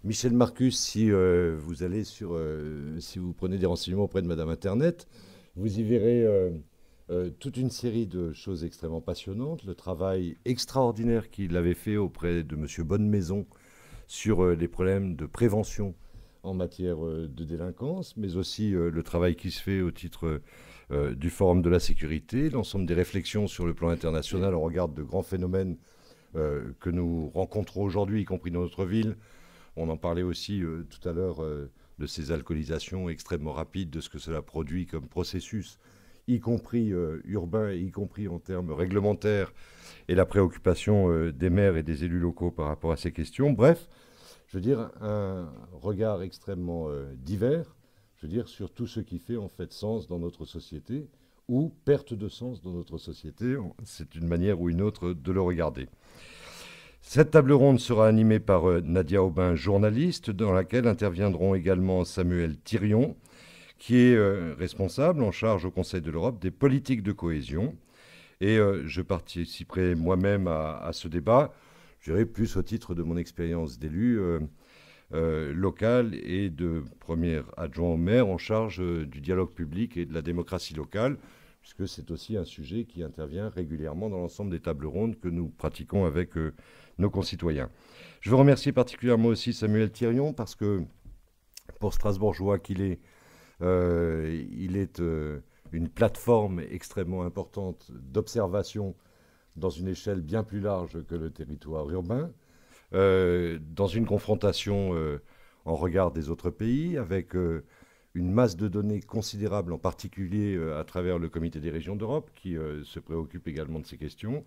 Michel Marcus, si vous allez si vous prenez des renseignements auprès de Madame Internet, vous y verrez toute une série de choses extrêmement passionnantes. Le travail extraordinaire qu'il avait fait auprès de Monsieur Bonnemaison sur les problèmes de prévention en matière de délinquance, mais aussi le travail qui se fait au titre du Forum de la sécurité, l'ensemble des réflexions sur le plan international au regard de grands phénomènes que nous rencontrons aujourd'hui, y compris dans notre ville. On en parlait aussi tout à l'heure de ces alcoolisations extrêmement rapides, de ce que cela produit comme processus, y compris urbain, y compris en termes réglementaires, et la préoccupation des maires et des élus locaux par rapport à ces questions. Bref, je veux dire, un regard extrêmement divers, je veux dire, sur tout ce qui fait en fait sens dans notre société, ou perte de sens dans notre société. C'est une manière ou une autre de le regarder. Cette table ronde sera animée par Nadia Aubin, journaliste, dans laquelle interviendront également Samuel Thirion, qui est responsable en charge au Conseil de l'Europe des politiques de cohésion. Et je participerai moi-même à ce débat, je dirais plus au titre de mon expérience d'élu local et de premier adjoint au maire en charge du dialogue public et de la démocratie locale, puisque c'est aussi un sujet qui intervient régulièrement dans l'ensemble des tables rondes que nous pratiquons avec nos concitoyens. Je veux remercier particulièrement aussi Samuel Thirion, parce que pour Strasbourgeois qu'il est, il est une plateforme extrêmement importante d'observation dans une échelle bien plus large que le territoire urbain, dans une confrontation en regard des autres pays, avec une masse de données considérable, en particulier à travers le Comité des régions d'Europe, qui se préoccupe également de ces questions,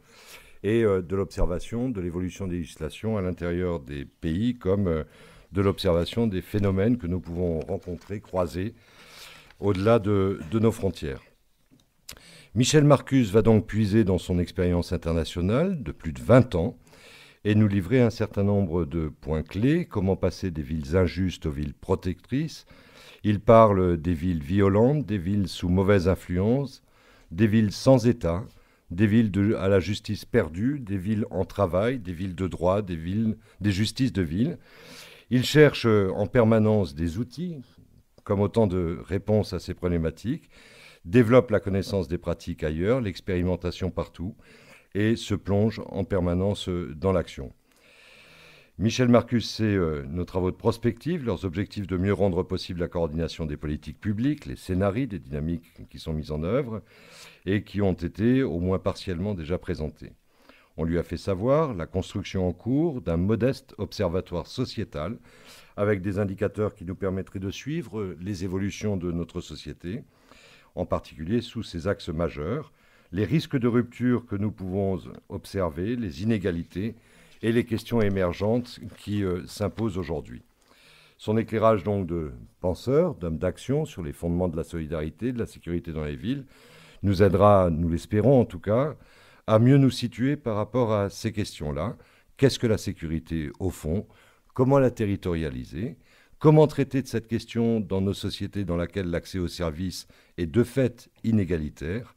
et de l'observation de l'évolution des législations à l'intérieur des pays, comme de l'observation des phénomènes que nous pouvons rencontrer, croiser, au-delà de nos frontières. Michel Marcus va donc puiser dans son expérience internationale de plus de 20 ans et nous livrer un certain nombre de points clés, comment passer des villes injustes aux villes protectrices. Il parle des villes violentes, des villes sous mauvaise influence, des villes sans État, des villes à la justice perdue, des villes en travail, des villes de droit, des justices de ville. Il cherche en permanence des outils, comme autant de réponses à ces problématiques, développe la connaissance des pratiques ailleurs, l'expérimentation partout, et se plonge en permanence dans l'action. Michel Marcus sait nos travaux de prospective, leurs objectifs de mieux rendre possible la coordination des politiques publiques, les scénarios des dynamiques qui sont mises en œuvre et qui ont été au moins partiellement déjà présentés. On lui a fait savoir la construction en cours d'un modeste observatoire sociétal avec des indicateurs qui nous permettraient de suivre les évolutions de notre société, en particulier sous ces axes majeurs, les risques de rupture que nous pouvons observer, les inégalités et les questions émergentes qui s'imposent aujourd'hui. Son éclairage donc de penseur, d'homme d'action sur les fondements de la solidarité, de la sécurité dans les villes, nous aidera, nous l'espérons en tout cas, à mieux nous situer par rapport à ces questions-là. Qu'est-ce que la sécurité au fond? Comment la territorialiser? Comment traiter de cette question dans nos sociétés dans laquelle l'accès aux services est de fait inégalitaire?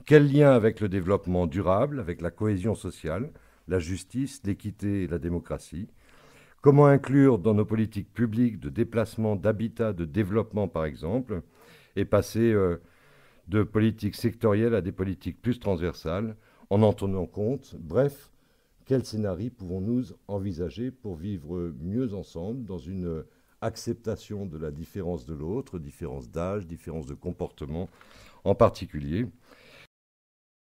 Quel lien avec le développement durable, avec la cohésion sociale, la justice, l'équité et la démocratie? Comment inclure dans nos politiques publiques de déplacement, d'habitat, de développement par exemple, et passer de politiques sectorielles à des politiques plus transversales en tenant compte? Bref, quels scénarios pouvons-nous envisager pour vivre mieux ensemble dans une acceptation de la différence de l'autre, différence d'âge, différence de comportement en particulier?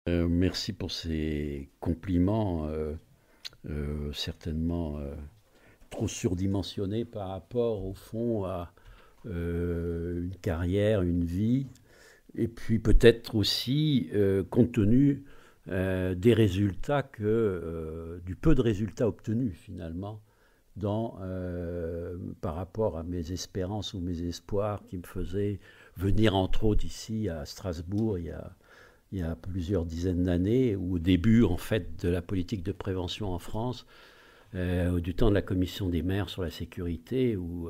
Merci pour ces compliments, certainement trop surdimensionnés par rapport au fond à une carrière, une vie, et puis peut-être aussi compte tenu des résultats du peu de résultats obtenus finalement par rapport à mes espérances ou mes espoirs qui me faisaient venir entre autres ici à Strasbourg il y a plusieurs dizaines d'années, ou au début en fait de la politique de prévention en France, du temps de la commission des maires sur la sécurité, où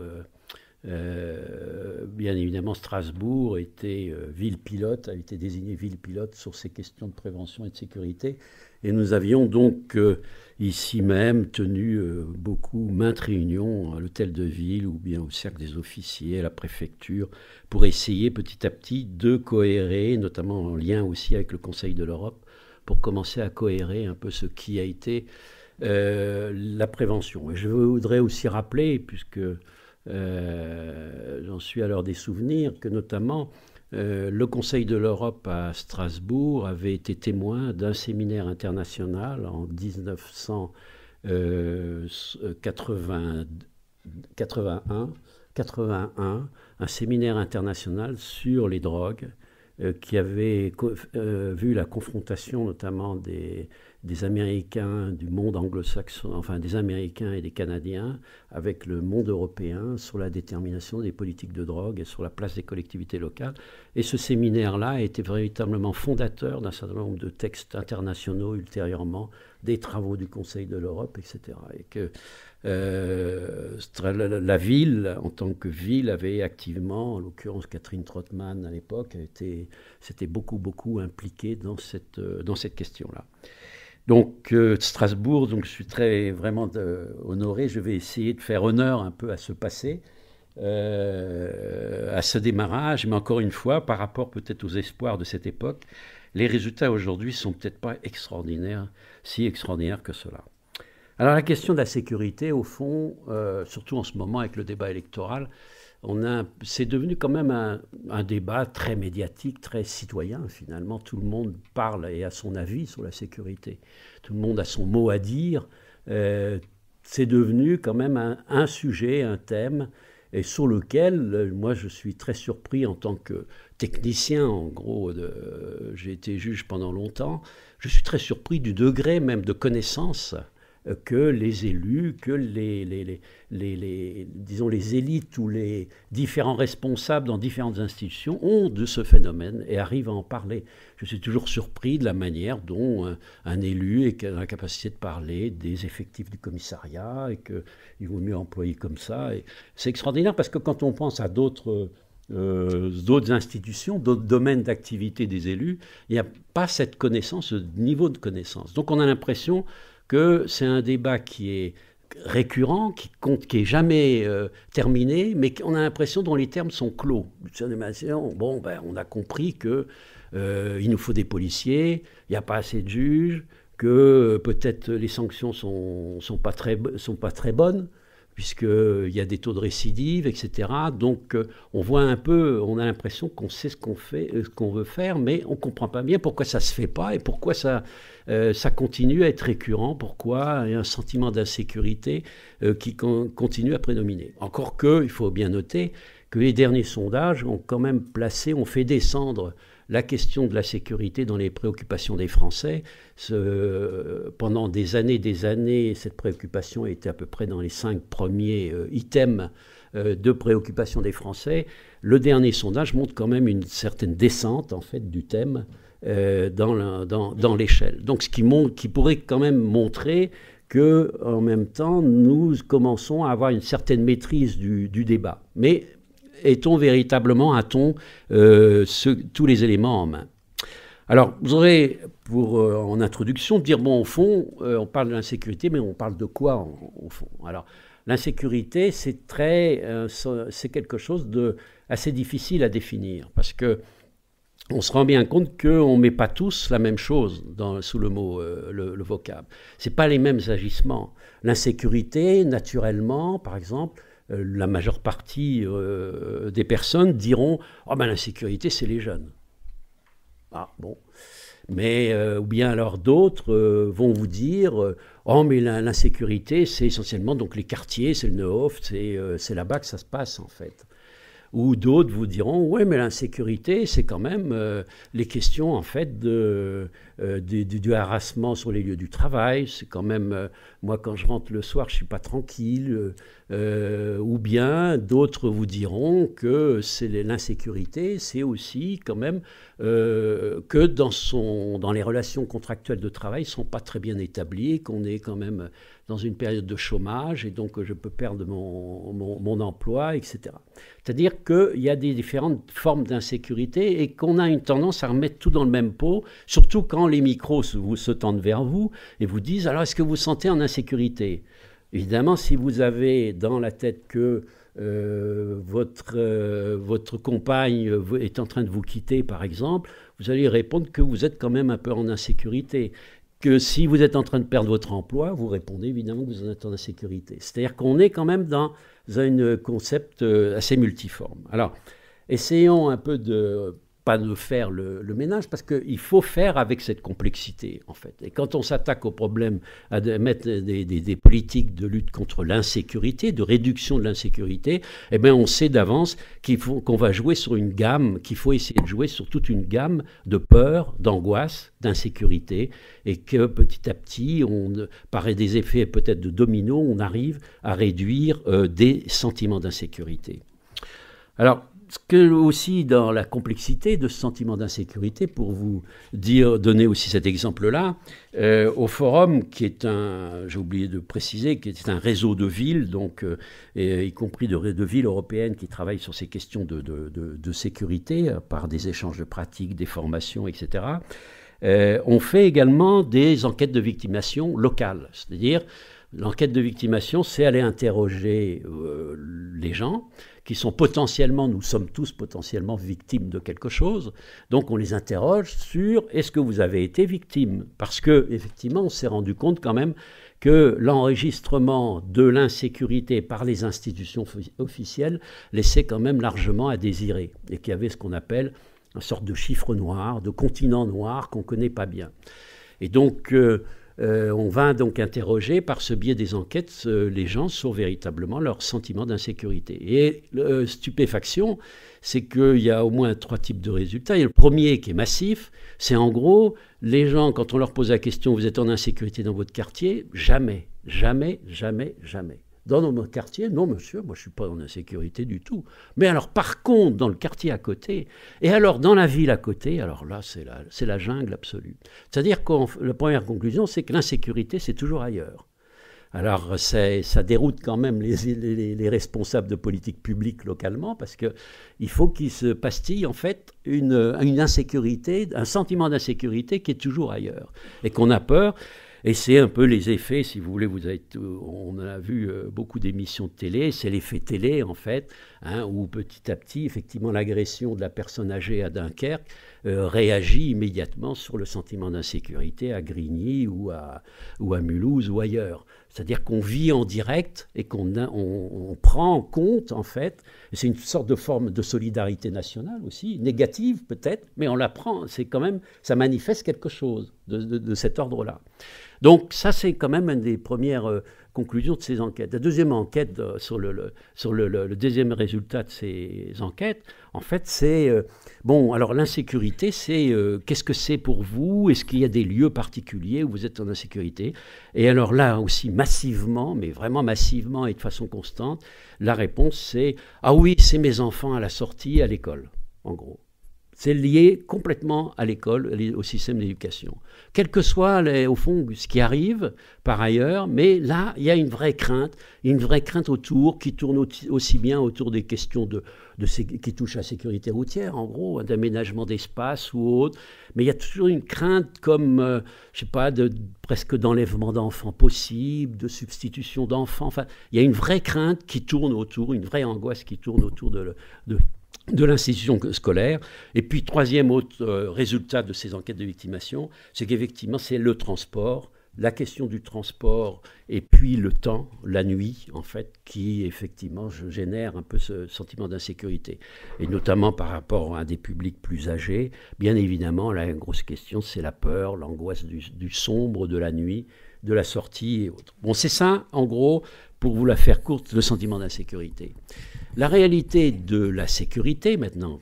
bien évidemment Strasbourg était ville pilote, a été désignée ville pilote sur ces questions de prévention et de sécurité. Et nous avions donc ici même tenu maintes réunions à l'hôtel de ville ou bien au cercle des officiers, à la préfecture, pour essayer petit à petit de cohérer, notamment en lien aussi avec le Conseil de l'Europe, pour commencer à cohérer un peu ce qui a été la prévention. Et je voudrais aussi rappeler, puisque j'en suis à l'heure des souvenirs, que notamment le Conseil de l'Europe à Strasbourg avait été témoin d'un séminaire international en 1981, un séminaire international sur les drogues qui avait vu la confrontation notamment des Américains du monde anglo-saxon, enfin des Américains et des Canadiens avec le monde européen sur la détermination des politiques de drogue et sur la place des collectivités locales. Et ce séminaire-là a été véritablement fondateur d'un certain nombre de textes internationaux ultérieurement, des travaux du Conseil de l'Europe, etc. Et que la ville, en tant que ville, avait activement, en l'occurrence Catherine Trottmann à l'époque, s'était beaucoup impliquée dans cette question-là. Donc Strasbourg, donc je suis vraiment honoré. Je vais essayer de faire honneur un peu à ce passé, à ce démarrage. Mais encore une fois, par rapport peut-être aux espoirs de cette époque, les résultats aujourd'hui sont peut-être pas si extraordinaires que cela. Alors la question de la sécurité, au fond, surtout en ce moment avec le débat électoral, c'est devenu quand même un débat très médiatique, très citoyen finalement. Tout le monde parle et a son avis sur la sécurité. Tout le monde a son mot à dire. C'est devenu quand même un sujet, un thème, et sur lequel moi je suis très surpris en tant que technicien. En gros, j'ai été juge pendant longtemps. Je suis très surpris du degré même de connaissance que les élus, que disons les élites ou les différents responsables dans différentes institutions ont de ce phénomène et arrivent à en parler. Je suis toujours surpris de la manière dont un élu est dans la capacité de parler des effectifs du commissariat et qu'il vaut mieux employer comme ça. Et c'est extraordinaire parce que quand on pense à d'autres institutions, d'autres domaines d'activité des élus, il n'y a pas cette connaissance, ce niveau de connaissance. Donc on a l'impression que c'est un débat qui est récurrent, qui est jamais terminé, mais on a l'impression dont les termes sont clos. Bon, on a compris que il nous faut des policiers, il n'y a pas assez de juges, que peut-être les sanctions sont pas très bonnes, puisqu'il y a des taux de récidive, etc. Donc on voit un peu, on a l'impression qu'on sait ce qu'on veut faire, mais on ne comprend pas bien pourquoi ça ne se fait pas et pourquoi ça continue à être récurrent, pourquoi il y a un sentiment d'insécurité qui continue à prédominer. Encore que, il faut bien noter que les derniers sondages ont quand même ont fait descendre la question de la sécurité dans les préoccupations des Français. Pendant des années, cette préoccupation était à peu près dans les 5 premiers items de préoccupation des Français. Le dernier sondage montre quand même une certaine descente en fait, du thème dans l'échelle. Donc ce qui pourrait quand même montrer qu'en même temps, nous commençons à avoir une certaine maîtrise du débat. Mais a-t-on véritablement tous les éléments en main? Alors, vous aurez, en introduction, dire, bon, au fond, on parle de l'insécurité, mais on parle de quoi, au fond? Alors, l'insécurité, c'est quelque chose de assez difficile à définir, parce que on se rend bien compte qu'on ne met pas tous la même chose sous le mot, le vocable. Ce n'est pas les mêmes agissements. L'insécurité, naturellement, par exemple, la majeure partie des personnes diront « Oh ben l'insécurité, c'est les jeunes. » Ah bon. Mais, ou bien alors d'autres vont vous dire « Oh mais l'insécurité, c'est essentiellement donc les quartiers, c'est le Neuhof, c'est là-bas que ça se passe en fait. » Ou d'autres vous diront, oui, mais l'insécurité, c'est quand même les questions en fait du harassement sur les lieux du travail. C'est quand même, moi quand je rentre le soir, je suis pas tranquille. Ou bien d'autres vous diront que c'est l'insécurité, c'est aussi quand même que dans les relations contractuelles de travail ne sont pas très bien établies, qu'on est quand même dans une période de chômage et donc je peux perdre mon emploi, etc. C'est-à-dire qu'il y a des différentes formes d'insécurité et qu'on a une tendance à remettre tout dans le même pot, surtout quand les micros se tendent vers vous et vous disent « Alors, est-ce que vous vous sentez en insécurité ?» Évidemment, si vous avez dans la tête que votre compagne est en train de vous quitter, par exemple, vous allez répondre que vous êtes quand même un peu en insécurité. Que si vous êtes en train de perdre votre emploi, vous répondez évidemment que vous êtes en insécurité. C'est-à-dire qu'on est quand même dans un concept assez multiforme. Alors, essayons un peu pas de faire le ménage, parce qu'il faut faire avec cette complexité, en fait. Et quand on s'attaque au problème, à mettre des politiques de lutte contre l'insécurité, de réduction de l'insécurité, eh bien, on sait d'avance qu'on va jouer sur une gamme, qu'il faut essayer de jouer sur toute une gamme de peur, d'angoisse, d'insécurité, et que petit à petit, par des effets peut-être de domino, on arrive à réduire des sentiments d'insécurité. Alors, ce que aussi dans la complexité de ce sentiment d'insécurité, pour vous donner aussi cet exemple-là, au Forum, qui est j'ai oublié de préciser, qui est un réseau de villes, donc, y compris de villes européennes qui travaillent sur ces questions de sécurité par des échanges de pratiques, des formations, etc. On fait également des enquêtes de victimation locales, c'est-à-dire l'enquête de victimation, c'est aller interroger les gens qui sont nous sommes tous potentiellement victimes de quelque chose. Donc on les interroge sur est-ce que vous avez été victime ? Parce que effectivement, on s'est rendu compte quand même que l'enregistrement de l'insécurité par les institutions officielles laissait quand même largement à désirer et qu'il y avait ce qu'on appelle une sorte de chiffre noir, de continent noir qu'on ne connaît pas bien. Et donc on va donc interroger par ce biais des enquêtes les gens sur véritablement leur sentiment d'insécurité. Et stupéfaction, c'est qu'il y a au moins 3 types de résultats. Il y a le premier qui est massif, c'est en gros, les gens, quand on leur pose la question, vous êtes en insécurité dans votre quartier ? Jamais, jamais, jamais, jamais. Dans notre quartier, non monsieur, moi je ne suis pas en insécurité du tout. Mais alors par contre, dans le quartier à côté, et alors dans la ville à côté, alors là c'est la jungle absolue. C'est-à-dire que la première conclusion, c'est que l'insécurité c'est toujours ailleurs. Alors ça déroute quand même les responsables de politique publique localement, parce qu'il faut qu'ils se pastillent en fait une insécurité, un sentiment d'insécurité qui est toujours ailleurs, et qu'on a peur. Et c'est un peu les effets, si vous voulez, on a vu beaucoup d'émissions de télé, c'est l'effet télé en fait, où petit à petit, effectivement, l'agression de la personne âgée à Dunkerque réagit immédiatement sur le sentiment d'insécurité à Grigny ou à Mulhouse ou ailleurs. C'est-à-dire qu'on vit en direct et qu'on prend en compte, en fait, et c'est une sorte de forme de solidarité nationale aussi, négative peut-être, mais on la prend, c'est quand même, ça manifeste quelque chose de cet ordre-là. Donc ça, c'est quand même une des premières conclusions de ces enquêtes. La deuxième enquête, sur le deuxième résultat de ces enquêtes, en fait, c'est, alors l'insécurité, c'est qu'est-ce que c'est pour vous ? Est-ce qu'il y a des lieux particuliers où vous êtes en insécurité ? Et alors là aussi, massivement, mais vraiment massivement et de façon constante, la réponse c'est « Ah oui, c'est mes enfants à la sortie, à l'école », en gros. C'est lié complètement à l'école, au système d'éducation. Quel que soit, au fond, ce qui arrive par ailleurs, mais là, il y a une vraie crainte autour, qui tourne aussi bien autour des questions qui touchent à la sécurité routière, en gros, d'aménagement d'espace ou autre. Mais il y a toujours une crainte comme, presque d'enlèvement d'enfants possible, de substitution d'enfants. Enfin, il y a une vraie crainte qui tourne autour, une vraie angoisse qui tourne autour de l'institution scolaire. Et puis, troisième autre résultat de ces enquêtes de victimation, c'est qu'effectivement, c'est le transport, la question du transport, et puis le temps, la nuit, en fait, qui, effectivement, génère un peu ce sentiment d'insécurité. Et notamment par rapport à des publics plus âgés, bien évidemment, la grosse question, c'est la peur, l'angoisse du sombre, de la nuit, de la sortie et autres. Bon, c'est ça, en gros, pour vous la faire courte, le sentiment d'insécurité. La réalité de la sécurité maintenant,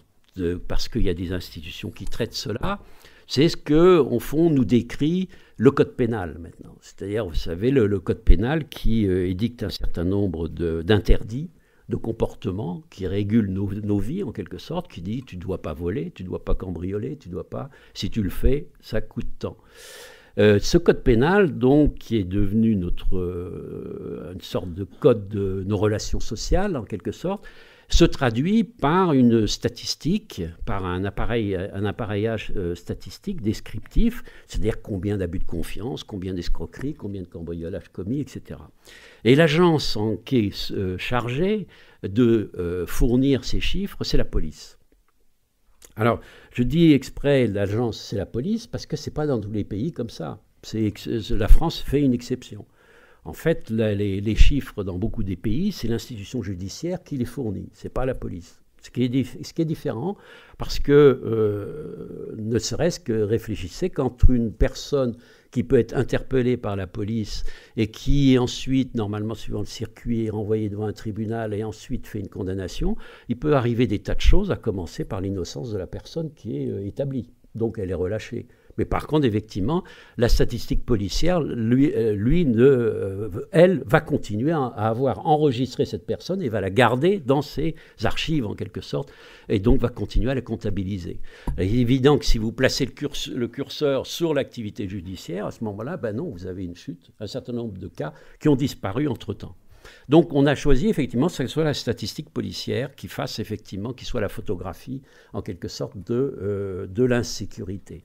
parce qu'il y a des institutions qui traitent cela, c'est ce que, au fond, nous décrit le code pénal maintenant. C'est-à-dire, vous savez, le code pénal qui édicte un certain nombre d'interdits, de comportements qui régulent nos vies en quelque sorte, qui dit tu ne dois pas voler, tu ne dois pas cambrioler, tu dois pas, si tu le fais, ça coûte tant. Ce code pénal, donc, qui est devenu une sorte de code de nos relations sociales, en quelque sorte, se traduit par une statistique, par un appareillage statistique descriptif, c'est-à-dire combien d'abus de confiance, combien d'escroqueries, combien de cambriolages commis, etc. Et l'agence qui est chargée de fournir ces chiffres, c'est la police. Alors, je dis exprès l'agence, c'est la police, parce que ce n'est pas dans tous les pays comme ça. La France fait une exception. En fait, les chiffres dans beaucoup des pays, c'est l'institution judiciaire qui les fournit, ce n'est pas la police. Ce qui est différent, parce que, ne serait-ce que réfléchissez, quand une personne qui peut être interpellée par la police et qui ensuite, normalement suivant le circuit, est renvoyée devant un tribunal et ensuite fait une condamnation, il peut arriver des tas de choses, à commencer par l'innocence de la personne qui est établie. Donc elle est relâchée. Mais par contre, effectivement, la statistique policière, elle va continuer à avoir enregistré cette personne et va la garder dans ses archives, en quelque sorte, et donc va continuer à la comptabiliser. Il est évident que si vous placez le curseur sur l'activité judiciaire, à ce moment-là, ben non, vous avez une chute, un certain nombre de cas qui ont disparu entre-temps. Donc on a choisi effectivement que ce soit la statistique policière qui fasse effectivement, qui soit la photographie, en quelque sorte, de l'insécurité.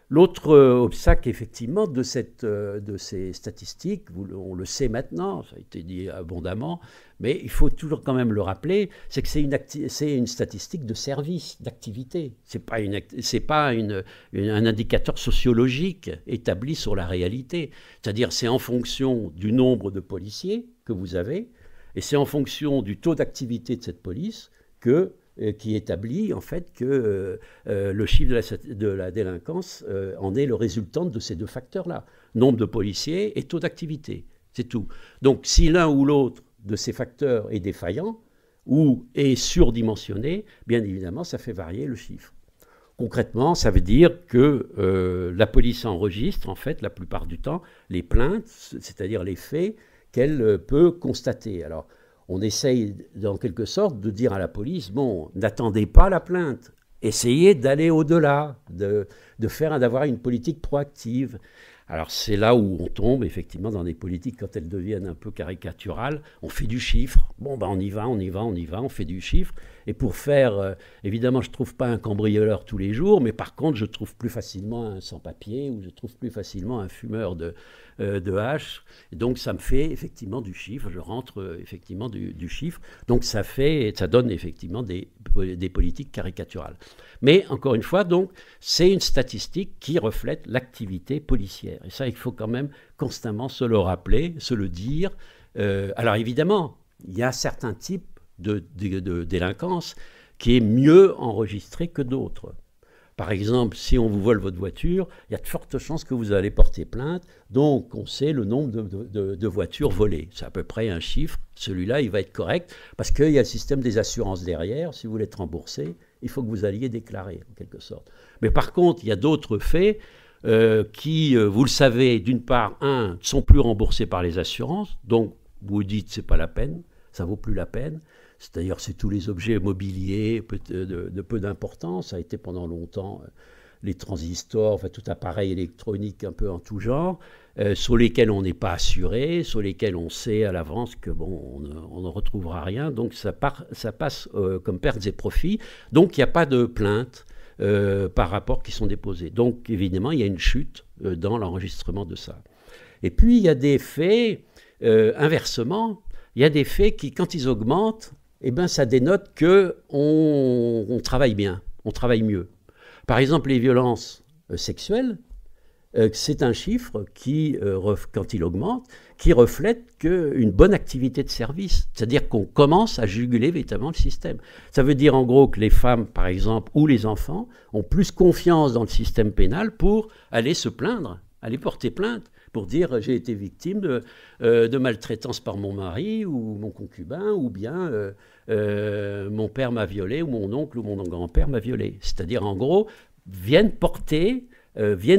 L'autre obstacle, effectivement, de ces statistiques, on le sait maintenant, ça a été dit abondamment, mais il faut toujours quand même le rappeler, c'est que c'est une statistique de service, d'activité. Ce n'est pas un indicateur sociologique établi sur la réalité. C'est-à-dire c'est en fonction du nombre de policiers que vous avez, et c'est en fonction du taux d'activité de cette police qui établit en fait que le chiffre de la délinquance en est le résultant de ces deux facteurs-là. Nombre de policiers et taux d'activité, c'est tout. Donc si l'un ou l'autre de ces facteurs est défaillant ou est surdimensionné, bien évidemment, ça fait varier le chiffre. Concrètement, ça veut dire que la police enregistre, en fait, la plupart du temps, les plaintes, c'est-à-dire les faits qu'elle peut constater. Alors, on essaye, en quelque sorte, de dire à la police, bon, n'attendez pas la plainte, essayez d'aller au-delà, d'avoir une politique proactive. Alors c'est là où on tombe, effectivement, dans des politiques, quand elles deviennent un peu caricaturales, on fait du chiffre, bon, ben on y va, on fait du chiffre, et pour faire, évidemment, je ne trouve pas un cambrioleur tous les jours, mais par contre, je trouve plus facilement un sans-papier, ou je trouve plus facilement un fumeur de hache, et donc ça me fait effectivement du chiffre, je rentre effectivement du chiffre, donc ça donne effectivement des politiques caricaturales. Mais encore une fois, donc, c'est une statistique qui reflète l'activité policière, et ça il faut quand même constamment se le rappeler, se le dire. Alors évidemment, il y a certains types de délinquance qui est mieux enregistré que d'autres. Par exemple, si on vous vole votre voiture, il y a de fortes chances que vous allez porter plainte. Donc, on sait le nombre de voitures volées. C'est à peu près un chiffre. Celui-là, il va être correct parce qu'il y a le système des assurances derrière. Si vous voulez être remboursé, il faut que vous alliez déclarer, en quelque sorte. Mais par contre, il y a d'autres faits qui, vous le savez, d'une part, ne sont plus remboursés par les assurances. Donc, vous dites, c'est pas la peine, ça vaut plus la peine. C'est-à-dire, c'est tous les objets mobiliers de peu d'importance. Ça a été pendant longtemps les transistors, enfin tout appareil électronique un peu en tout genre, sur lesquels on n'est pas assuré, sur lesquels on sait à l'avance que bon, on ne retrouvera rien. Donc ça passe comme pertes et profits. Donc il n'y a pas de plainte par rapport qui sont déposées. Donc évidemment, il y a une chute dans l'enregistrement de ça. Et puis il y a des faits, inversement, il y a des faits qui, quand ils augmentent, eh ben, ça dénote qu'on travaille bien, on travaille mieux. Par exemple, les violences sexuelles, c'est un chiffre qui, quand il augmente, qui reflète une bonne activité de service. C'est-à-dire qu'on commence à juguler véritablement le système. Ça veut dire en gros que les femmes, par exemple, ou les enfants, ont plus confiance dans le système pénal pour aller se plaindre, aller porter plainte, pour dire j'ai été victime de maltraitance par mon mari ou mon concubin, ou bien mon père m'a violé, ou mon oncle ou mon grand-père m'a violé. C'est-à-dire, en gros, viennent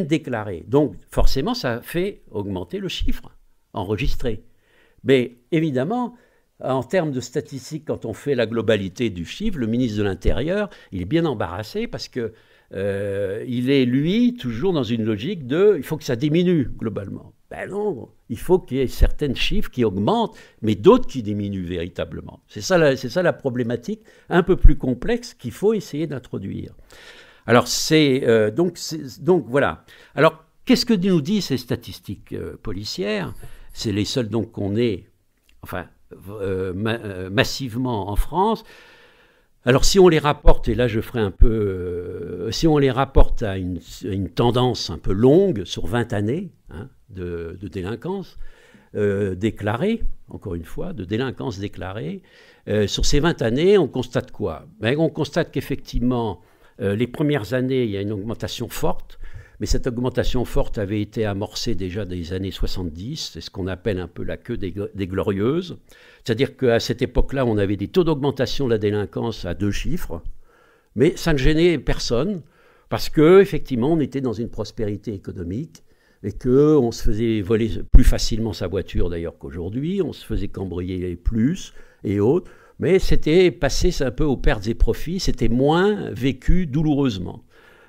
déclarer. Donc, forcément, ça fait augmenter le chiffre enregistré. Mais évidemment, en termes de statistiques, quand on fait la globalité du chiffre, le ministre de l'Intérieur, il est bien embarrassé parce que il est, lui, toujours dans une logique de « il faut que ça diminue globalement ». Ben non, il faut qu'il y ait certains chiffres qui augmentent, mais d'autres qui diminuent véritablement. C'est ça la problématique un peu plus complexe qu'il faut essayer d'introduire. Alors, donc voilà. Alors, qu'est-ce que nous disent ces statistiques policières ? C'est les seules donc qu'on ait, enfin, massivement en France. Alors, si on les rapporte, et là je ferai un peu, si on les rapporte à une tendance un peu longue, sur 20 années de délinquance déclarée, encore une fois, de délinquance déclarée, sur ces 20 années, on constate quoi ? On constate qu'effectivement, les premières années, il y a une augmentation forte, mais cette augmentation forte avait été amorcée déjà dans les années 70, c'est ce qu'on appelle un peu la queue des glorieuses. C'est-à-dire qu'à cette époque-là, on avait des taux d'augmentation de la délinquance à 2 chiffres, mais ça ne gênait personne, parce qu'effectivement, on était dans une prospérité économique, et qu'on se faisait voler plus facilement sa voiture d'ailleurs qu'aujourd'hui, on se faisait cambrioler plus et autres, mais c'était passé un peu aux pertes et profits, c'était moins vécu douloureusement.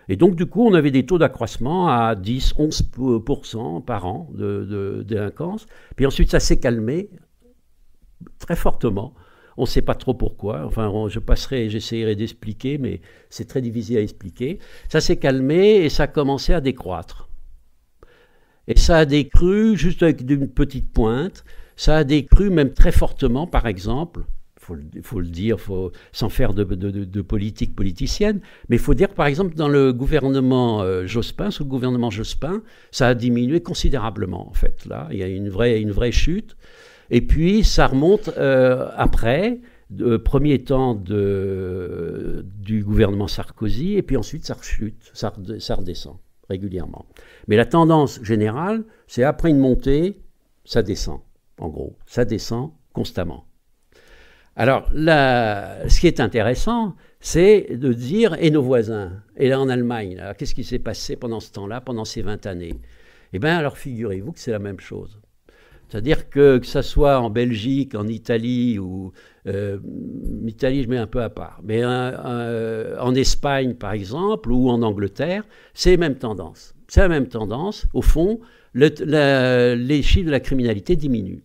Et donc, du coup, on avait des taux d'accroissement à 10-11% par an de délinquance. Puis ensuite, ça s'est calmé très fortement. On ne sait pas trop pourquoi. Enfin, j'essaierai d'expliquer, mais c'est très difficile à expliquer. Ça s'est calmé et ça a commencé à décroître. Et ça a décru juste avec une petite pointe. Ça a décru même très fortement, par exemple, il faut le dire, sans faire de politique politicienne, mais il faut dire, par exemple, dans le gouvernement Jospin, sous le gouvernement Jospin, ça a diminué considérablement, en fait. Là, il y a une vraie chute. Et puis, ça remonte après, premier temps du gouvernement Sarkozy, et puis ensuite, ça rechute, ça redescend régulièrement. Mais la tendance générale, c'est après une montée, ça descend, en gros. Ça descend constamment. Alors, ce qui est intéressant, c'est de dire, et nos voisins, et là en Allemagne, là, qu'est-ce qui s'est passé pendant ce temps-là, pendant ces 20 années ? Eh bien, alors figurez-vous que c'est la même chose. C'est-à-dire que ça soit en Belgique, en Italie, ou Italie, je mets un peu à part, mais en Espagne, par exemple, ou en Angleterre, c'est la même tendance. C'est la même tendance. Au fond, les chiffres de la criminalité diminuent.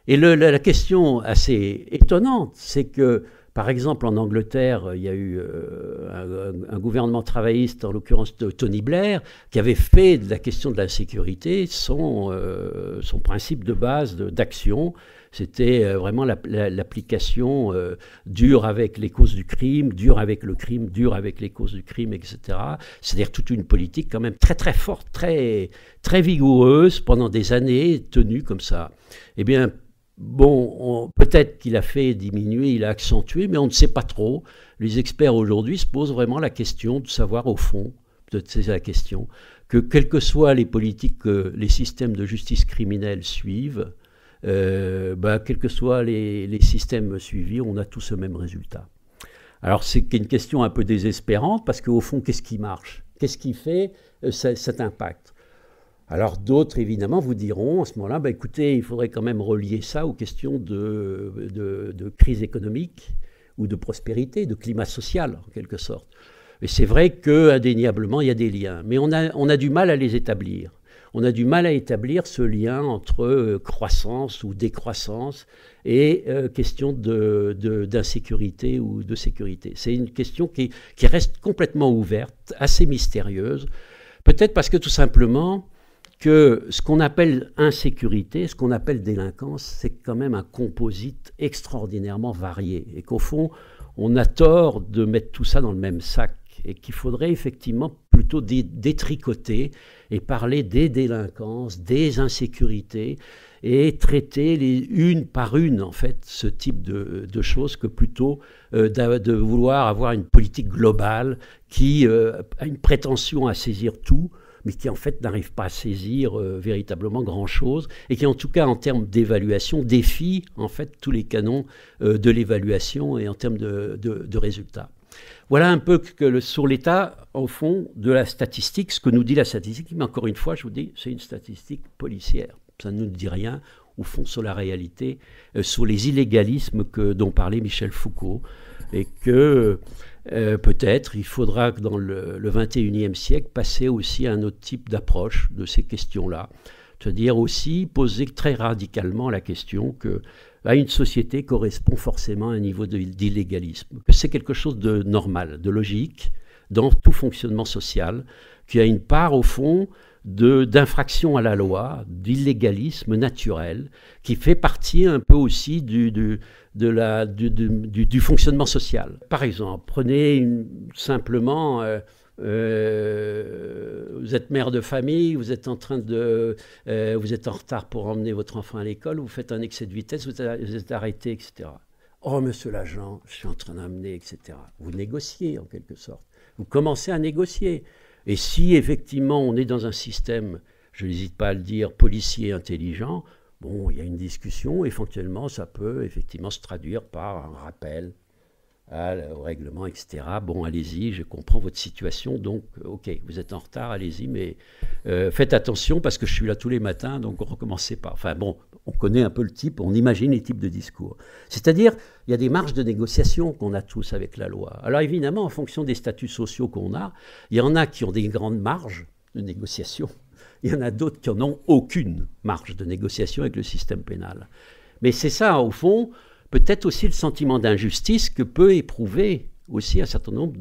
Et la question assez étonnante, c'est que, par exemple, en Angleterre, il y a eu un gouvernement travailliste, en l'occurrence de Tony Blair, qui avait fait de la question de la sécurité son principe de base d'action. C'était vraiment l'application dure avec les causes du crime, dure avec le crime, dure avec les causes du crime, etc. C'est-à-dire toute une politique quand même très très forte, très, très vigoureuse, pendant des années, tenue comme ça. Eh bien, bon, peut-être qu'il a fait diminuer, il a accentué, mais on ne sait pas trop. Les experts aujourd'hui se posent vraiment la question de savoir au fond, peut-être c'est la question, que quelles que soient les politiques que les systèmes de justice criminelle suivent, quels que soient les systèmes suivis, on a tous le même résultat. Alors c'est une question un peu désespérante, parce qu'au fond, qu'est-ce qui marche ? Qu'est-ce qui fait cet impact ? Alors d'autres, évidemment, vous diront à ce moment-là, écoutez, il faudrait quand même relier ça aux questions de crise économique ou de prospérité, de climat social, en quelque sorte. Et c'est vrai qu'indéniablement, il y a des liens, mais on a du mal à les établir. On a du mal à établir ce lien entre croissance ou décroissance et question d'insécurité ou de sécurité. C'est une question qui reste complètement ouverte, assez mystérieuse, peut-être parce que tout simplement, que ce qu'on appelle insécurité, ce qu'on appelle délinquance, c'est quand même un composite extraordinairement varié. Et qu'au fond, on a tort de mettre tout ça dans le même sac. Et qu'il faudrait effectivement plutôt détricoter et parler des délinquances, des insécurités, et traiter une par une, en fait, ce type de choses, que plutôt de vouloir avoir une politique globale qui a une prétention à saisir tout, mais qui en fait n'arrivent pas à saisir véritablement grand-chose, et qui en tout cas en termes d'évaluation défient en fait tous les canons de l'évaluation et en termes de résultats. Voilà un peu sur l'état, au fond, de la statistique, ce que nous dit la statistique, mais encore une fois, je vous dis, c'est une statistique policière. Ça ne nous dit rien, au fond, sur la réalité, sur les illégalismes dont parlait Michel Foucault, et que peut-être il faudra que dans le XXIe siècle passer aussi à un autre type d'approche de ces questions-là, c'est-à-dire aussi poser très radicalement la question que à une société correspond forcément à un niveau d'illégalisme, que c'est quelque chose de normal, de logique dans tout fonctionnement social, qui a une part au fond d'infraction à la loi, d'illégalisme naturel, qui fait partie un peu aussi du fonctionnement social. Par exemple, prenez simplement, vous êtes mère de famille, vous êtes en retard pour emmener votre enfant à l'école, vous faites un excès de vitesse, vous êtes arrêté, etc. Oh, monsieur l'agent, je suis en train d'emmener, etc. Vous négociez en quelque sorte. Vous commencez à négocier. Et si effectivement on est dans un système, je n'hésite pas à le dire, policier intelligent, bon, il y a une discussion, éventuellement ça peut effectivement se traduire par un rappel au règlement, etc. Bon, allez-y, je comprends votre situation, donc ok, vous êtes en retard, allez-y, mais faites attention parce que je suis là tous les matins, donc recommencez pas. Enfin bon, on connaît un peu le type, on imagine les types de discours. C'est-à-dire, il y a des marges de négociation qu'on a tous avec la loi. Alors évidemment, en fonction des statuts sociaux qu'on a, il y en a qui ont des grandes marges de négociation, il y en a d'autres qui n'en ont aucune marge de négociation avec le système pénal. Mais c'est ça, au fond, peut-être aussi le sentiment d'injustice que peut éprouver aussi un certain nombre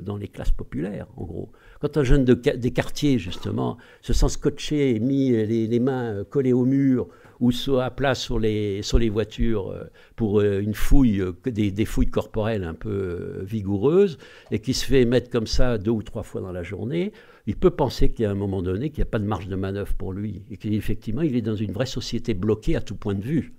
dans les classes populaires, en gros. Quand un jeune des quartiers, justement, se sent scotché et mis les mains collées au mur ou à plat sur les voitures pour une fouille, des fouilles corporelles un peu vigoureuses, et qui se fait mettre comme ça 2 ou 3 fois dans la journée, il peut penser qu'il y a un moment donné qu'il n'y a pas de marge de manœuvre pour lui, et qu'effectivement, il est dans une vraie société bloquée à tout point de vue.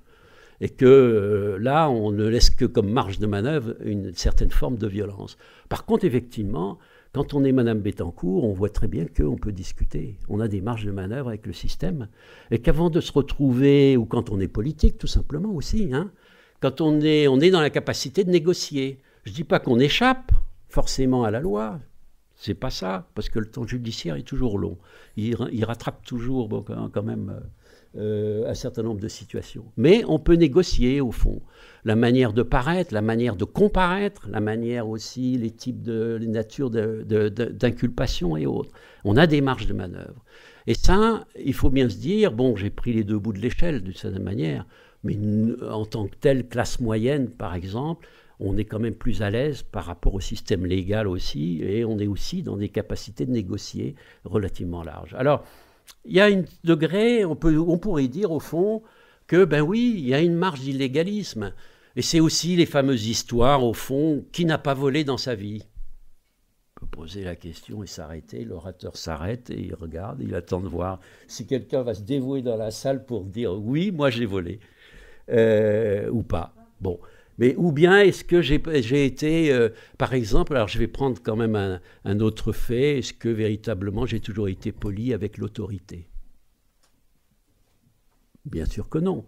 Et que là, on ne laisse que comme marge de manœuvre une certaine forme de violence. Par contre, effectivement, quand on est Madame Bettencourt, on voit très bien qu'on peut discuter. On a des marges de manœuvre avec le système. Et qu'avant de se retrouver, ou quand on est politique, tout simplement aussi, quand on est dans la capacité de négocier. Je ne dis pas qu'on échappe forcément à la loi. C'est pas ça, parce que le temps judiciaire est toujours long. Il rattrape toujours quand même un certain nombre de situations. Mais on peut négocier, au fond, la manière de paraître, la manière de comparaître, la manière aussi, les types les natures d'inculpation et autres. On a des marges de manœuvre. Et ça, il faut bien se dire, bon, j'ai pris les 2 bouts de l'échelle d'une certaine manière, mais en tant que telle classe moyenne, par exemple, on est quand même plus à l'aise par rapport au système légal aussi, et on est aussi dans des capacités de négocier relativement larges. Alors, il y a un degré, on pourrait dire au fond que, ben oui, il y a une marge d'illégalisme. Et c'est aussi les fameuses histoires, au fond, qui n'a pas volé dans sa vie? On peut poser la question et s'arrêter. L'orateur s'arrête et il regarde, il attend de voir si quelqu'un va se dévouer dans la salle pour dire « oui, moi j'ai volé ou pas ». Bon. Mais ou bien est-ce que j'ai été, par exemple, alors je vais prendre quand même un autre fait, est-ce que véritablement j'ai toujours été poli avec l'autorité? Bien sûr que non.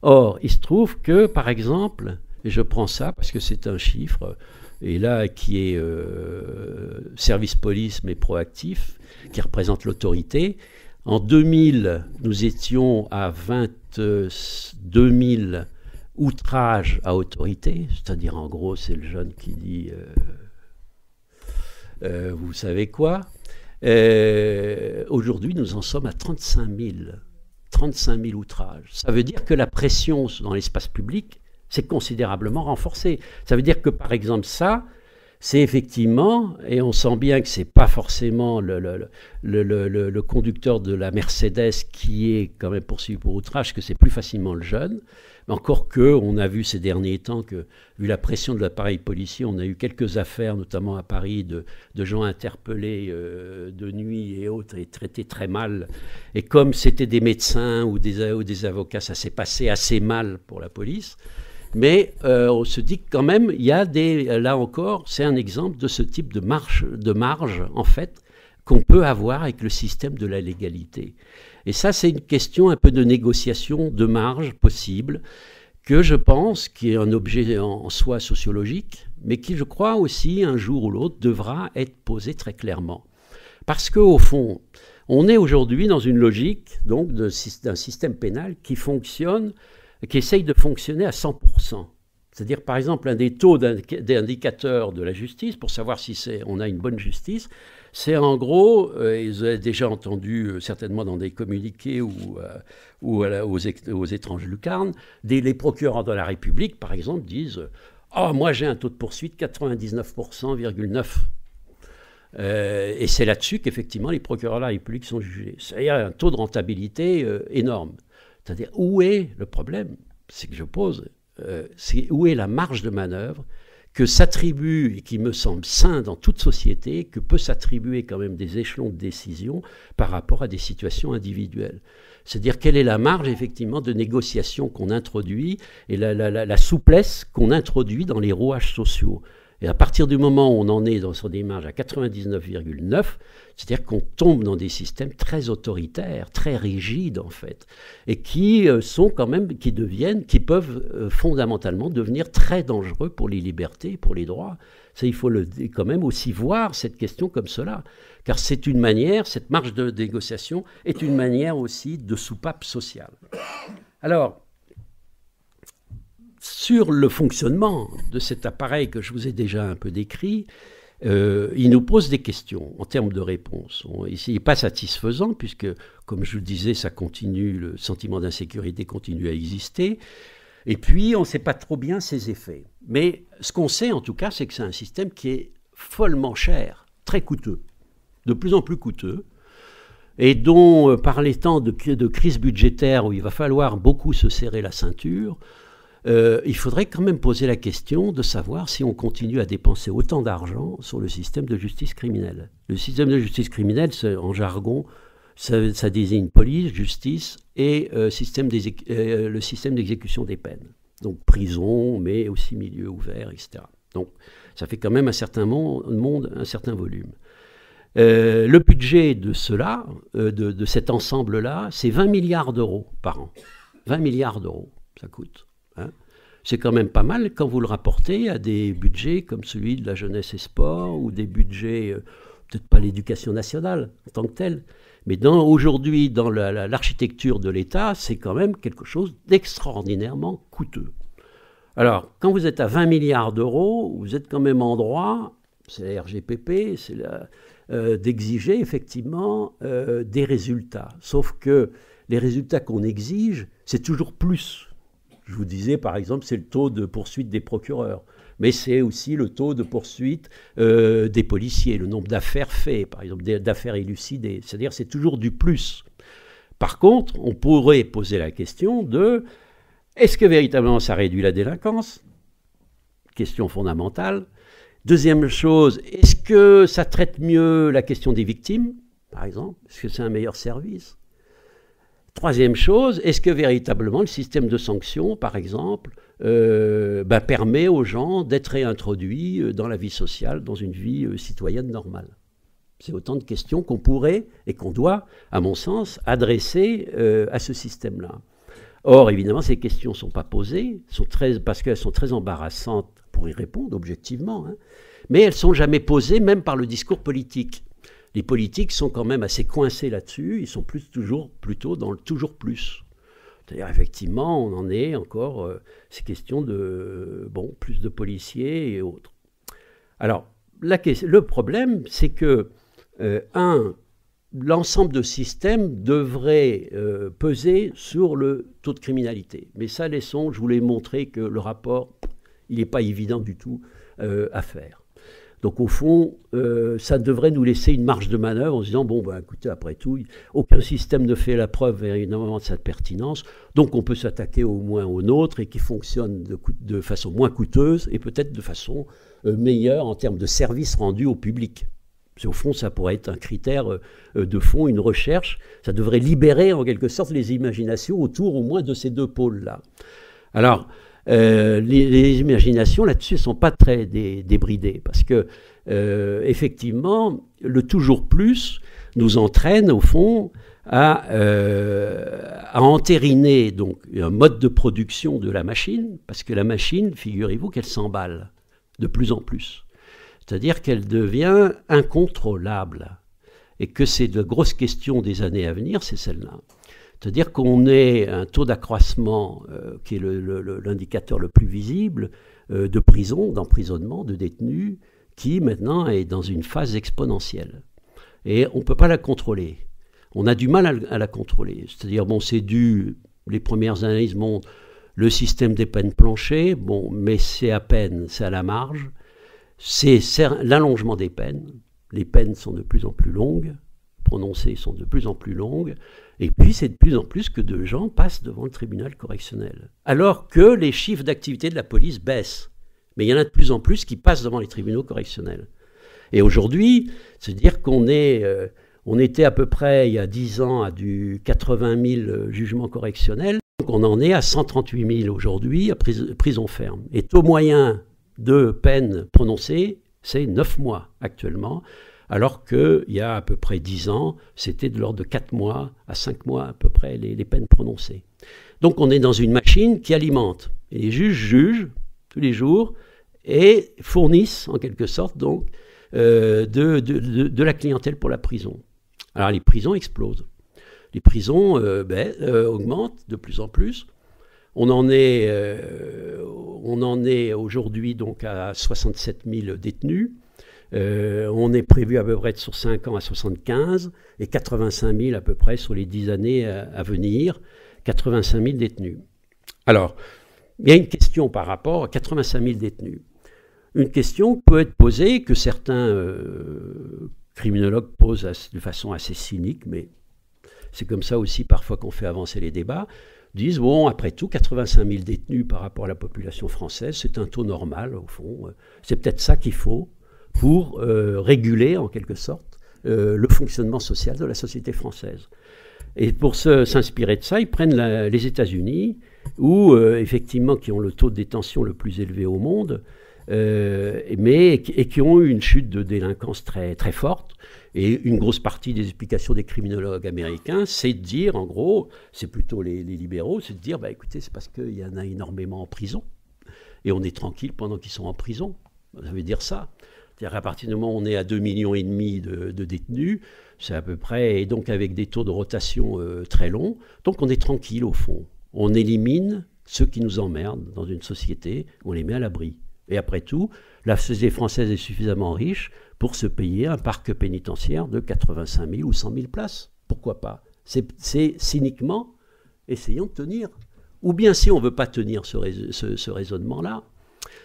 Or, il se trouve que, par exemple, et je prends ça parce que c'est un chiffre, et là qui est service police mais proactif, qui représente l'autorité, en 2000, nous étions à 22 000 outrage à autorité, c'est-à-dire en gros c'est le jeune qui dit vous savez quoi, aujourd'hui nous en sommes à 35 000 outrages. Ça veut dire que la pression dans l'espace public s'est considérablement renforcée. Ça veut dire que par exemple ça, c'est effectivement, et on sent bien que ce n'est pas forcément le conducteur de la Mercedes qui est quand même poursuivi pour outrage, que c'est plus facilement le jeune. Encore que, on a vu ces derniers temps que, vu la pression de l'appareil policier, on a eu quelques affaires, notamment à Paris, de gens interpellés de nuit et autres, et traités très mal. Et comme c'était des médecins ou des avocats, ça s'est passé assez mal pour la police. Mais on se dit que quand même, il y a là encore, c'est un exemple de ce type de marge, en fait, qu'on peut avoir avec le système de la légalité. Et ça, c'est une question un peu de négociation de marge possible, que je pense, qui est un objet en soi sociologique, mais qui, je crois aussi, un jour ou l'autre, devra être posé très clairement. Parce qu'au fond, on est aujourd'hui dans une logique donc, d'un système pénal qui fonctionne, qui essaye de fonctionner à 100%. C'est-à-dire, par exemple, un des taux d'indicateurs de la justice, pour savoir si on a une bonne justice, c'est en gros, vous avez déjà entendu certainement dans des communiqués ou aux étranges lucarnes, les procureurs de la République, par exemple, disent « Oh, moi j'ai un taux de poursuite 99,9%. Et c'est là-dessus qu'effectivement les procureurs de la République sont jugés. C'est-à-dire un taux de rentabilité énorme. C'est-à-dire, où est le problème? C'est que je pose, c'est où est la marge de manœuvre que s'attribue, et qui me semble sain dans toute société, que peut s'attribuer quand même des échelons de décision par rapport à des situations individuelles. C'est-à-dire quelle est la marge effectivement de négociation qu'on introduit et la souplesse qu'on introduit dans les rouages sociaux. Et à partir du moment où on en est sur des marges à 99,9, c'est-à-dire qu'on tombe dans des systèmes très autoritaires, très rigides en fait, et qui sont quand même, qui peuvent fondamentalement devenir très dangereux pour les libertés, pour les droits. Ça, il faut quand même aussi voir cette question comme cela, car c'est une manière, cette marge de négociation est une manière aussi de soupape sociale. Alors, sur le fonctionnement de cet appareil que je vous ai déjà un peu décrit, il nous pose des questions en termes de réponse. Il n'est pas satisfaisant puisque, comme je le disais, ça continue, le sentiment d'insécurité continue à exister. Et puis, on ne sait pas trop bien ses effets. Mais ce qu'on sait en tout cas, c'est que c'est un système qui est follement cher, très coûteux, de plus en plus coûteux, et dont, par les temps de crise budgétaire où il va falloir beaucoup se serrer la ceinture, il faudrait quand même poser la question de savoir si on continue à dépenser autant d'argent sur le système de justice criminelle. Le système de justice criminelle, en jargon, ça désigne police, justice et le système d'exécution des peines. Donc prison, mais aussi milieu ouvert, etc. Donc ça fait quand même un certain monde, un certain volume. Le budget de cela, de cet ensemble-là, c'est 20 milliards d'euros par an. 20 milliards d'euros, ça coûte. C'est quand même pas mal quand vous le rapportez à des budgets comme celui de la jeunesse et sport ou des budgets, peut-être pas l'éducation nationale en tant que telle, mais aujourd'hui dans l'architecture de l'État, c'est quand même quelque chose d'extraordinairement coûteux. Alors, quand vous êtes à 20 milliards d'euros, vous êtes quand même en droit, c'est la RGPP, d'exiger effectivement des résultats. Sauf que les résultats qu'on exige, c'est toujours plus. Je vous disais, par exemple, c'est le taux de poursuite des procureurs. Mais c'est aussi le taux de poursuite des policiers, le nombre d'affaires faites, par exemple, d'affaires élucidées. C'est-à-dire c'est toujours du plus. Par contre, on pourrait poser la question de est-ce que véritablement ça réduit la délinquance? Question fondamentale. Deuxième chose, est-ce que ça traite mieux la question des victimes, par exemple? Est-ce que c'est un meilleur service? Troisième chose, est-ce que véritablement le système de sanctions, par exemple, permet aux gens d'être réintroduits dans la vie sociale, dans une vie citoyenne normale? C'est autant de questions qu'on pourrait et qu'on doit, à mon sens, adresser à ce système-là. Or, évidemment, ces questions ne sont pas posées, parce qu'elles sont très embarrassantes pour y répondre objectivement, mais elles ne sont jamais posées même par le discours politique. Les politiques sont quand même assez coincés là-dessus, ils sont plutôt dans le toujours plus. C'est-à-dire, effectivement, on en est encore, ces questions de, plus de policiers et autres. Alors, le problème, c'est que, l'ensemble de systèmes devrait peser sur le taux de criminalité. Mais ça, je voulais montrer que le rapport, il n'est pas évident du tout à faire. Donc au fond, ça devrait nous laisser une marge de manœuvre en se disant, écoutez, après tout, aucun système ne fait la preuve énormément de sa pertinence, donc on peut s'attaquer au moins au nôtre et qui fonctionne de façon moins coûteuse et peut-être de façon meilleure en termes de services rendus au public. Au fond, ça pourrait être un critère de fond, une recherche, ça devrait libérer en quelque sorte les imaginations autour au moins de ces deux pôles-là. Alors, les imaginations là-dessus ne sont pas très débridées, parce que effectivement, le toujours plus nous entraîne au fond à entériner donc un mode de production de la machine, parce que la machine, figurez-vous qu'elle s'emballe de plus en plus. C'est-à-dire qu'elle devient incontrôlable, et que c'est de grosses questions des années à venir, c'est celle-là. C'est-à-dire qu'on ait un taux d'accroissement qui est l'indicateur le plus visible de prison, d'emprisonnement, de détenus, qui maintenant est dans une phase exponentielle. Et on ne peut pas la contrôler. On a du mal à la contrôler. C'est-à-dire, bon, c'est dû, les premières analyses montrent le système des peines planchées, bon, mais c'est à peine, c'est à la marge. C'est l'allongement des peines. Les peines sont de plus en plus longues, prononcées sont de plus en plus longues, et puis c'est de plus en plus que de gens passent devant le tribunal correctionnel. Alors que les chiffres d'activité de la police baissent. Mais il y en a de plus en plus qui passent devant les tribunaux correctionnels. Et aujourd'hui, c'est-à-dire on était à peu près, il y a 10 ans, à du 80 000 jugements correctionnels. Donc on en est à 138 000 aujourd'hui à prison ferme. Et taux moyen de peine prononcée, c'est 9 mois actuellement, alors qu'il y a à peu près 10 ans, c'était de l'ordre de 4 mois à 5 mois à peu près les peines prononcées. Donc on est dans une machine qui alimente. Et les juges jugent tous les jours et fournissent en quelque sorte donc de la clientèle pour la prison. Alors les prisons explosent. Les prisons augmentent de plus en plus. On en est aujourd'hui donc à 67 000 détenus. On est prévu à peu près sur 5 ans à 75 et 85 000 à peu près sur les 10 années à venir. 85 000 détenus. Alors, il y a une question par rapport à 85 000 détenus. Une question peut être posée, que certains criminologues posent de façon assez cynique, mais c'est comme ça aussi parfois qu'on fait avancer les débats, disent, bon, après tout, 85 000 détenus par rapport à la population française, c'est un taux normal, au fond. C'est peut-être ça qu'il faut pour réguler, en quelque sorte, le fonctionnement social de la société française. Et pour s'inspirer de ça, ils prennent les États-Unis, où, effectivement, qui ont le taux de détention le plus élevé au monde, et qui ont eu une chute de délinquance très, très forte. Et une grosse partie des explications des criminologues américains, c'est de dire, en gros, c'est plutôt les libéraux, c'est de dire, bah, écoutez, c'est parce qu'il y en a énormément en prison, et on est tranquille pendant qu'ils sont en prison. Ça veut dire ça. C'est-à-dire qu'à partir du moment où on est à 2,5 millions de détenus, c'est à peu près, et donc avec des taux de rotation très longs, donc on est tranquille au fond. On élimine ceux qui nous emmerdent dans une société, on les met à l'abri. Et après tout, la société française est suffisamment riche pour se payer un parc pénitentiaire de 85 000 ou 100 000 places. Pourquoi pas ? C'est cyniquement, essayons de tenir. Ou bien si on ne veut pas tenir ce raisonnement-là,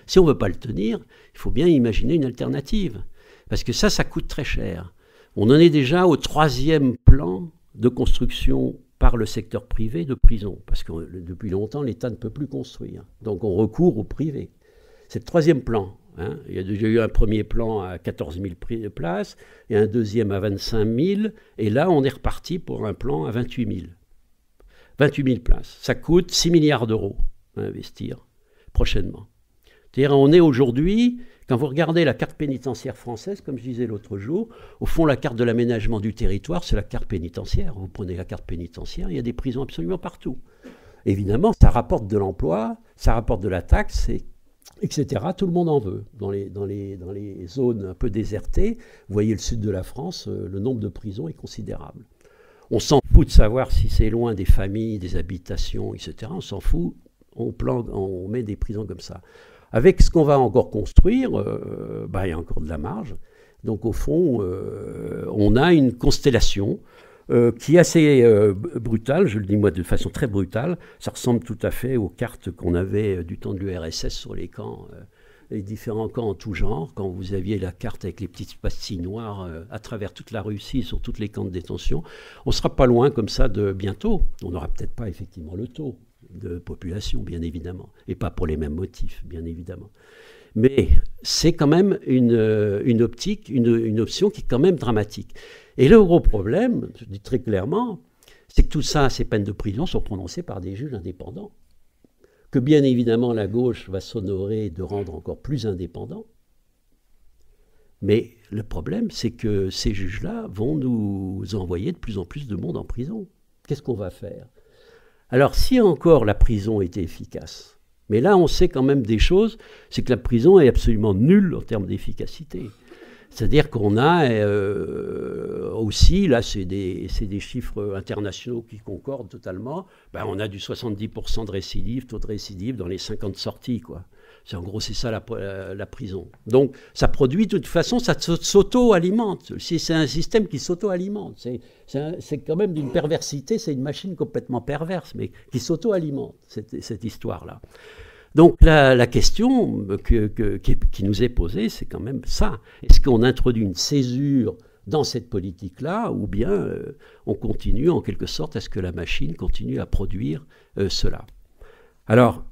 si on ne veut pas le tenir, il faut bien imaginer une alternative. Parce que ça coûte très cher. On en est déjà au 3e plan de construction par le secteur privé de prison. Parce que depuis longtemps, l'État ne peut plus construire. Donc on recourt au privé. C'est le 3e plan. Hein. Il y a déjà eu un premier plan à 14 000 places et un deuxième à 25 000. Et là, on est reparti pour un plan à 28 000. 28 000 places. Ça coûte 6 milliards d'euros à investir prochainement. C'est-à-dire, on est aujourd'hui, quand vous regardez la carte pénitentiaire française, comme je disais l'autre jour, au fond, la carte de l'aménagement du territoire, c'est la carte pénitentiaire. Vous prenez la carte pénitentiaire, il y a des prisons absolument partout. Évidemment, ça rapporte de l'emploi, ça rapporte de la taxe, etc. Tout le monde en veut. Dans les zones un peu désertées, vous voyez le sud de la France, le nombre de prisons est considérable. On s'en fout de savoir si c'est loin des familles, des habitations, etc. On s'en fout, on met des prisons comme ça. Avec ce qu'on va encore construire, il y a encore de la marge. Donc au fond, on a une constellation qui est assez brutale, je le dis moi de façon très brutale. Ça ressemble tout à fait aux cartes qu'on avait du temps de l'URSS sur les camps, les différents camps en tout genre, quand vous aviez la carte avec les petites pastilles noires à travers toute la Russie, sur tous les camps de détention. On ne sera pas loin comme ça de bientôt. On n'aura peut-être pas effectivement le taux de population, bien évidemment, et pas pour les mêmes motifs, bien évidemment. Mais c'est quand même une optique, une option qui est quand même dramatique. Et le gros problème, je dis très clairement, c'est que tout ça, ces peines de prison sont prononcées par des juges indépendants. que bien évidemment la gauche va s'honorer de rendre encore plus indépendant. Mais le problème, c'est que ces juges-là vont nous envoyer de plus en plus de monde en prison. Qu'est-ce qu'on va faire? Alors, si encore la prison était efficace, mais là, on sait quand même des choses, c'est que la prison est absolument nulle en termes d'efficacité. C'est-à-dire qu'on a aussi, là, c'est des chiffres internationaux qui concordent totalement, ben, on a du 70% de récidive, taux de récidive dans les 50 sorties, quoi. C'est ça la prison. Donc, ça produit, de toute façon, ça s'auto-alimente. C'est un système qui s'auto-alimente. C'est quand même d'une perversité, c'est une machine complètement perverse, mais qui s'auto-alimente, cette histoire-là. Donc, la question qui nous est posée, c'est quand même ça. Est-ce qu'on introduit une césure dans cette politique-là, ou bien on continue, en quelque sorte, à ce que la machine continue à produire cela? Alors,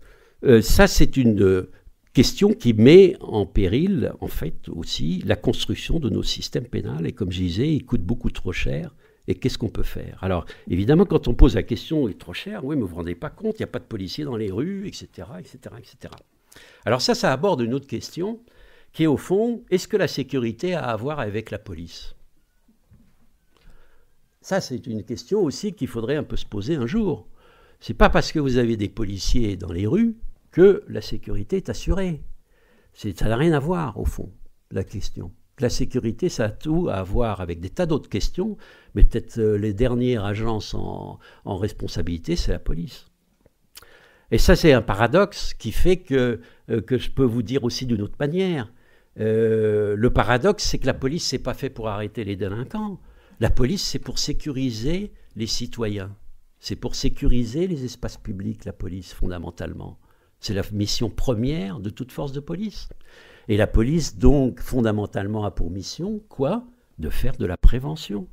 ça, c'est une question qui met en péril, en fait, aussi la construction de nos systèmes pénals. Et comme je disais, ils coûtent beaucoup trop cher. Et qu'est-ce qu'on peut faire? Alors, évidemment, quand on pose la question, il est trop cher, oui, mais vous ne vous rendez pas compte, il n'y a pas de policiers dans les rues, etc., etc., etc. Alors ça aborde une autre question, qui est au fond, est-ce que la sécurité a à voir avec la police? Ça, c'est une question aussi qu'il faudrait un peu se poser un jour. Ce n'est pas parce que vous avez des policiers dans les rues que la sécurité est assurée. Ça n'a rien à voir, au fond, la question. La sécurité, ça a tout à voir avec des tas d'autres questions, mais peut-être les dernières agences en responsabilité, c'est la police. Et ça, c'est un paradoxe qui fait que je peux vous dire aussi d'une autre manière. Le paradoxe, c'est que la police, c'est pas fait pour arrêter les délinquants. La police, c'est pour sécuriser les citoyens. C'est pour sécuriser les espaces publics, la police, fondamentalement. C'est la mission première de toute force de police. Et la police, donc, fondamentalement, a pour mission, quoi? De faire de la prévention.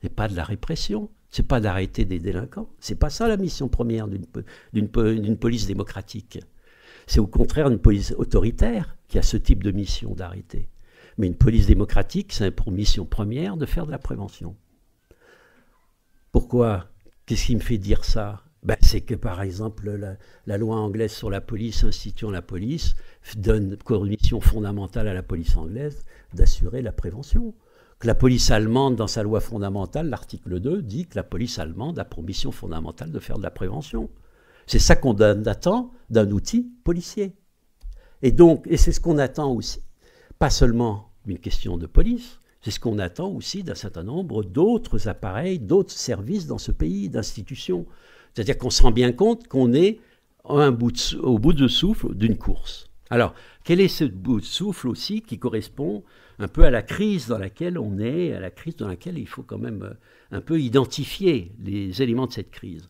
Et pas de la répression. C'est pas d'arrêter des délinquants. C'est pas ça la mission première d'une police démocratique. C'est au contraire une police autoritaire qui a ce type de mission d'arrêter. Mais une police démocratique, c'est pour mission première de faire de la prévention. Pourquoi? Qu'est-ce qui me fait dire ça? Ben, c'est que, par exemple, la loi anglaise sur la police, instituant la police, donne comme mission fondamentale à la police anglaise d'assurer la prévention. Que la police allemande, dans sa loi fondamentale, l'article 2, dit que la police allemande a pour mission fondamentale de faire de la prévention. C'est ça qu'on attend d'un outil policier. Et c'est ce qu'on attend aussi, pas seulement d'une question de police, c'est ce qu'on attend aussi d'un certain nombre d'autres appareils, d'autres services dans ce pays, d'institutions. C'est-à-dire qu'on se rend bien compte qu'on est au bout de souffle d'une course. Alors, quel est ce bout de souffle aussi qui correspond un peu à la crise dans laquelle on est, à la crise dans laquelle il faut quand même un peu identifier les éléments de cette crise?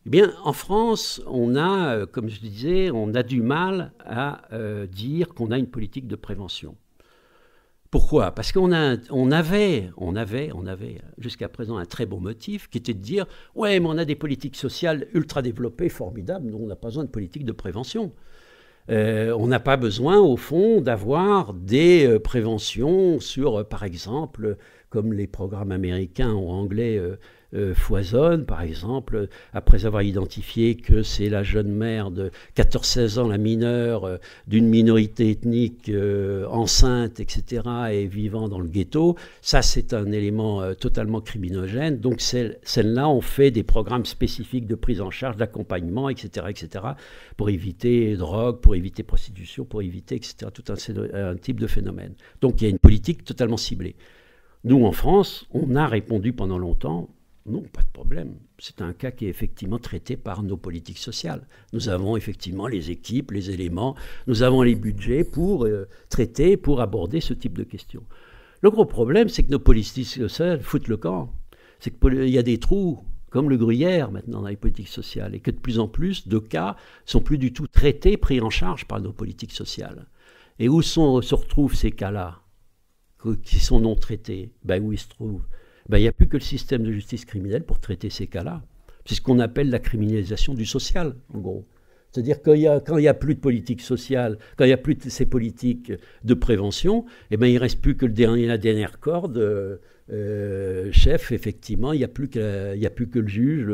Eh bien, en France, on a, comme je disais, on a du mal à dire qu'on a une politique de prévention. Pourquoi? Parce qu'on avait jusqu'à présent un très bon motif qui était de dire « Ouais, mais on a des politiques sociales ultra développées, formidables, donc on n'a pas besoin de politique de prévention. On n'a pas besoin, au fond, d'avoir des préventions sur, par exemple, comme les programmes américains ou anglais foisonnent, par exemple, après avoir identifié que c'est la jeune mère de 14-16 ans, la mineure d'une minorité ethnique enceinte, etc., et vivant dans le ghetto, ça c'est un élément totalement criminogène. Donc celle-là, on fait des programmes spécifiques de prise en charge, d'accompagnement, etc., pour éviter drogue, pour éviter prostitution, pour éviter, etc., tout un type de phénomène. Donc il y a une politique totalement ciblée. Nous, en France, on a répondu pendant longtemps, non, pas de problème. C'est un cas qui est effectivement traité par nos politiques sociales. Nous avons effectivement les équipes, les éléments, nous avons les budgets pour traiter, pour aborder ce type de questions. Le gros problème, c'est que nos politiques sociales foutent le camp. C'est qu'il y a des trous, comme le gruyère maintenant dans les politiques sociales, et que de plus en plus de cas sont plus du tout traités, pris en charge par nos politiques sociales. Et où se retrouvent ces cas-là, qui sont non traités? Ben, où ils se trouvent? Ben, il n'y a plus que le système de justice criminelle pour traiter ces cas-là. C'est ce qu'on appelle la criminalisation du social, en gros. C'est-à-dire quand il n'y a plus de politique sociale, quand il n'y a plus de ces politiques de prévention, eh ben, il ne reste plus que la dernière corde, chef, effectivement, il n'y a plus que le juge,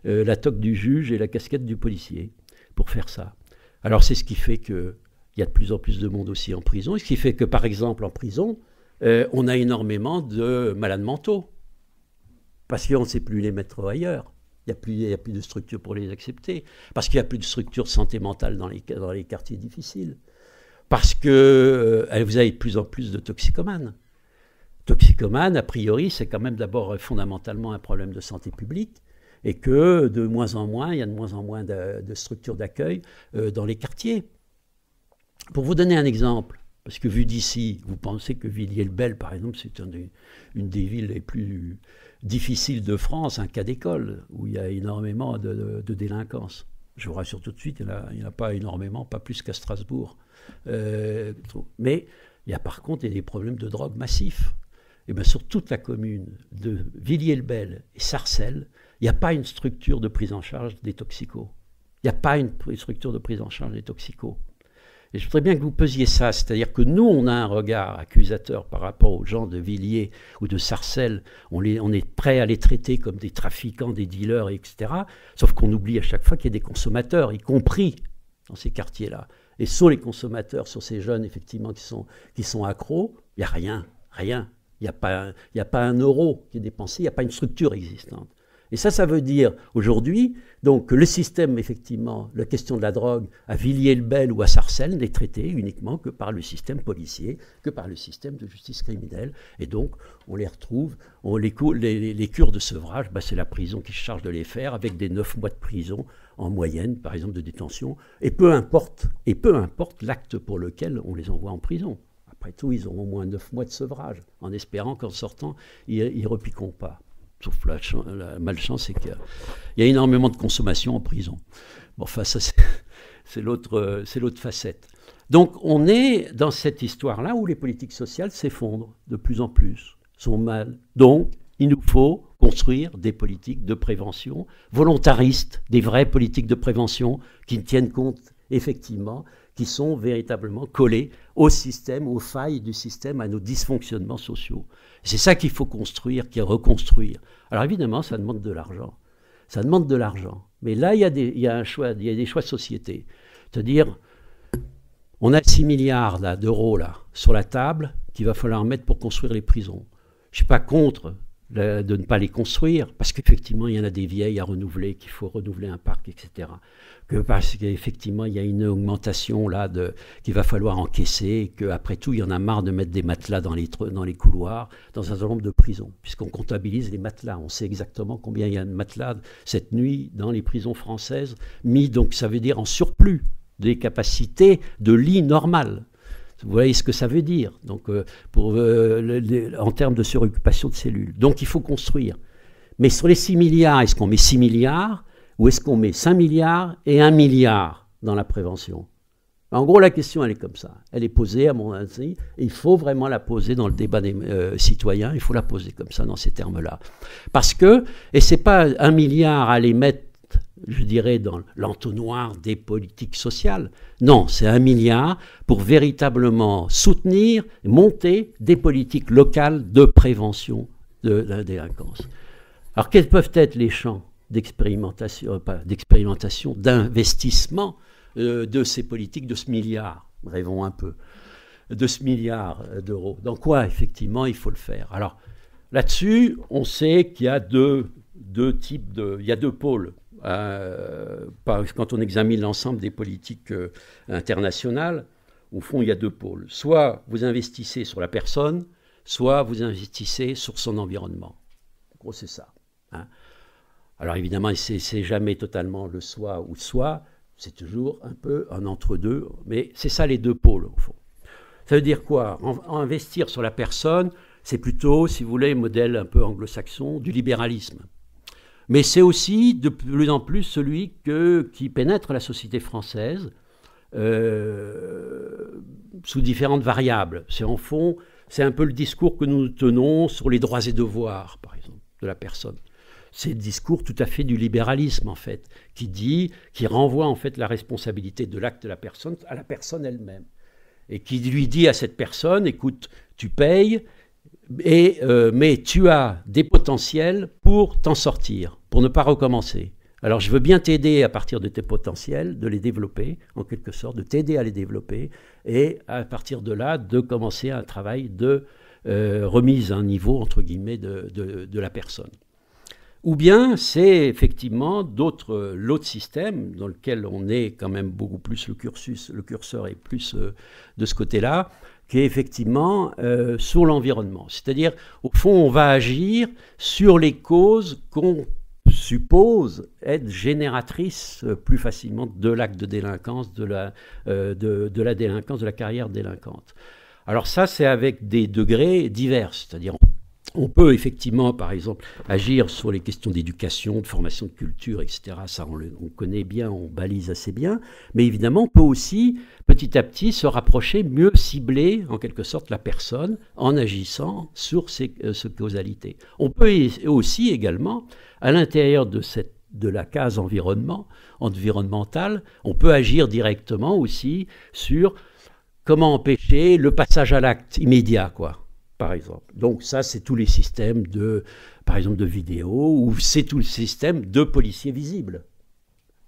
la toque du juge et la casquette du policier. pour faire ça. Alors c'est ce qui fait qu'il y a de plus en plus de monde aussi en prison, et ce qui fait que par exemple en prison, on a énormément de malades mentaux, parce qu'on ne sait plus les mettre ailleurs. Il n'y a plus de structure pour les accepter, parce qu'il n'y a plus de structure de santé mentale dans les quartiers difficiles, parce que vous avez de plus en plus de toxicomanes. Toxicomanes, a priori, c'est quand même d'abord fondamentalement un problème de santé publique, et que de moins en moins, il y a de moins en moins de structures d'accueil dans les quartiers. Pour vous donner un exemple, parce que vu d'ici, vous pensez que Villiers-le-Bel, par exemple, c'est une des villes les plus difficiles de France, un cas d'école, où il y a énormément de délinquance. Je vous rassure tout de suite, il n'y en a pas énormément, pas plus qu'à Strasbourg. Mais il y a par contre des problèmes de drogue massifs. Et bien, sur toute la commune de Villiers-le-Bel et Sarcelles, il n'y a pas une structure de prise en charge des toxicos. Il n'y a pas une structure de prise en charge des toxicos. Et je voudrais bien que vous pesiez ça, c'est-à-dire que nous, on a un regard accusateur par rapport aux gens de Villiers ou de Sarcelles. On est prêt à les traiter comme des trafiquants, des dealers, etc. Sauf qu'on oublie à chaque fois qu'il y a des consommateurs, y compris dans ces quartiers-là. Et sur les consommateurs, sur ces jeunes, effectivement, qui sont accros, il n'y a rien. Il n'y a pas un euro qui est dépensé, il n'y a pas une structure existante. Et ça veut dire aujourd'hui donc, que le système, effectivement, la question de la drogue à Villiers-le-Bel ou à Sarcelles n'est traitée uniquement que par le système policier, que par le système de justice criminelle. Et donc, on les retrouve, les cures de sevrage, c'est la prison qui se charge de les faire, avec des 9 mois de prison en moyenne, par exemple, de détention. Et peu importe l'acte pour lequel on les envoie en prison. Après tout, ils ont au moins 9 mois de sevrage, en espérant qu'en sortant, ils ne repiqueront pas. Sauf la malchance, c'est qu'il y a énormément de consommation en prison. Bon, enfin, ça, c'est l'autre facette. Donc, on est dans cette histoire-là où les politiques sociales s'effondrent de plus en plus, sont mal. Donc, il nous faut construire des politiques de prévention volontaristes, des vraies politiques de prévention qui tiennent compte, effectivement, qui sont véritablement collées au système, aux failles du système, à nos dysfonctionnements sociaux. C'est ça qu'il faut construire, qu'il faut reconstruire. Alors évidemment, ça demande de l'argent. Ça demande de l'argent. Mais là, il y a des choix de société. C'est-à-dire, on a 6 milliards d'euros là, sur la table qu'il va falloir mettre pour construire les prisons. Je ne suis pas contre de ne pas les construire, parce qu'effectivement, il y en a des vieilles à renouveler, qu'il faut renouveler un parc, etc. Parce qu'effectivement, il y a une augmentation là qu'il va falloir encaisser, et qu'après tout, il y en a marre de mettre des matelas dans les couloirs, dans un certain nombre de prisons, puisqu'on comptabilise les matelas. On sait exactement combien il y a de matelas cette nuit dans les prisons françaises, mis, donc ça veut dire en surplus des capacités de lits normales. Vous voyez ce que ça veut dire, donc, en termes de suroccupation de cellules. Donc il faut construire. Mais sur les 6 milliards, est-ce qu'on met 6 milliards ou est-ce qu'on met 5 milliards et 1 milliard dans la prévention? En gros, la question, elle est comme ça. Elle est posée, à mon avis, et il faut vraiment la poser dans le débat des citoyens, il faut la poser comme ça, dans ces termes-là. Parce que, et ce n'est pas 1 milliard à les mettre, je dirais, dans l'entonnoir des politiques sociales. Non, c'est 1 milliard pour véritablement soutenir, monter des politiques locales de prévention de la délinquance. Alors, quels peuvent être les champs d'expérimentation, d'investissement de ces politiques, de ce milliard, rêvons un peu, de ce milliard d'euros? Dans quoi, effectivement, il faut le faire? Alors, là-dessus, on sait qu'il y a deux pôles. Quand on examine l'ensemble des politiques internationales, au fond, il y a 2 pôles. Soit vous investissez sur la personne, soit vous investissez sur son environnement. En gros, c'est ça. Hein. Alors évidemment, c'est jamais totalement le soi ou soi, c'est toujours un peu un entre-deux, mais c'est ça les 2 pôles, au fond. Ça veut dire quoi? Investir sur la personne, c'est plutôt, si vous voulez, modèle un peu anglo-saxon du libéralisme. Mais c'est aussi de plus en plus celui qui pénètre la société française sous différentes variables. C'est en fond, c'est un peu le discours que nous tenons sur les droits et devoirs, par exemple, de la personne. C'est le discours tout à fait du libéralisme, en fait, qui renvoie en fait la responsabilité de l'acte de la personne à la personne elle-même. Et qui lui dit à cette personne, écoute, tu payes, mais tu as des potentiels pour t'en sortir, pour ne pas recommencer. Alors je veux bien t'aider à partir de tes potentiels, de les développer, en quelque sorte, de t'aider à les développer, et à partir de là, de commencer un travail de remise à un niveau, entre guillemets, de la personne. Ou bien c'est effectivement l'autre système dans lequel on est quand même beaucoup plus le curseur est plus de ce côté-là, qui est effectivement sur l'environnement. C'est-à-dire, au fond, on va agir sur les causes qu'on suppose être génératrices plus facilement de l'acte de délinquance, de la délinquance, de la carrière délinquante. Alors ça, c'est avec des degrés divers, c'est-à-dire on peut effectivement, par exemple, agir sur les questions d'éducation, de formation de culture, etc. Ça, on connaît bien, on balise assez bien. Mais évidemment, on peut aussi, petit à petit, se rapprocher, mieux cibler, en quelque sorte, la personne en agissant sur ces causalités. On peut aussi, également, à l'intérieur de la case environnementale, on peut agir directement aussi sur comment empêcher le passage à l'acte immédiat, quoi. Par exemple. Donc ça, c'est tous les systèmes par exemple, de vidéo, ou c'est tout le système de policiers visibles.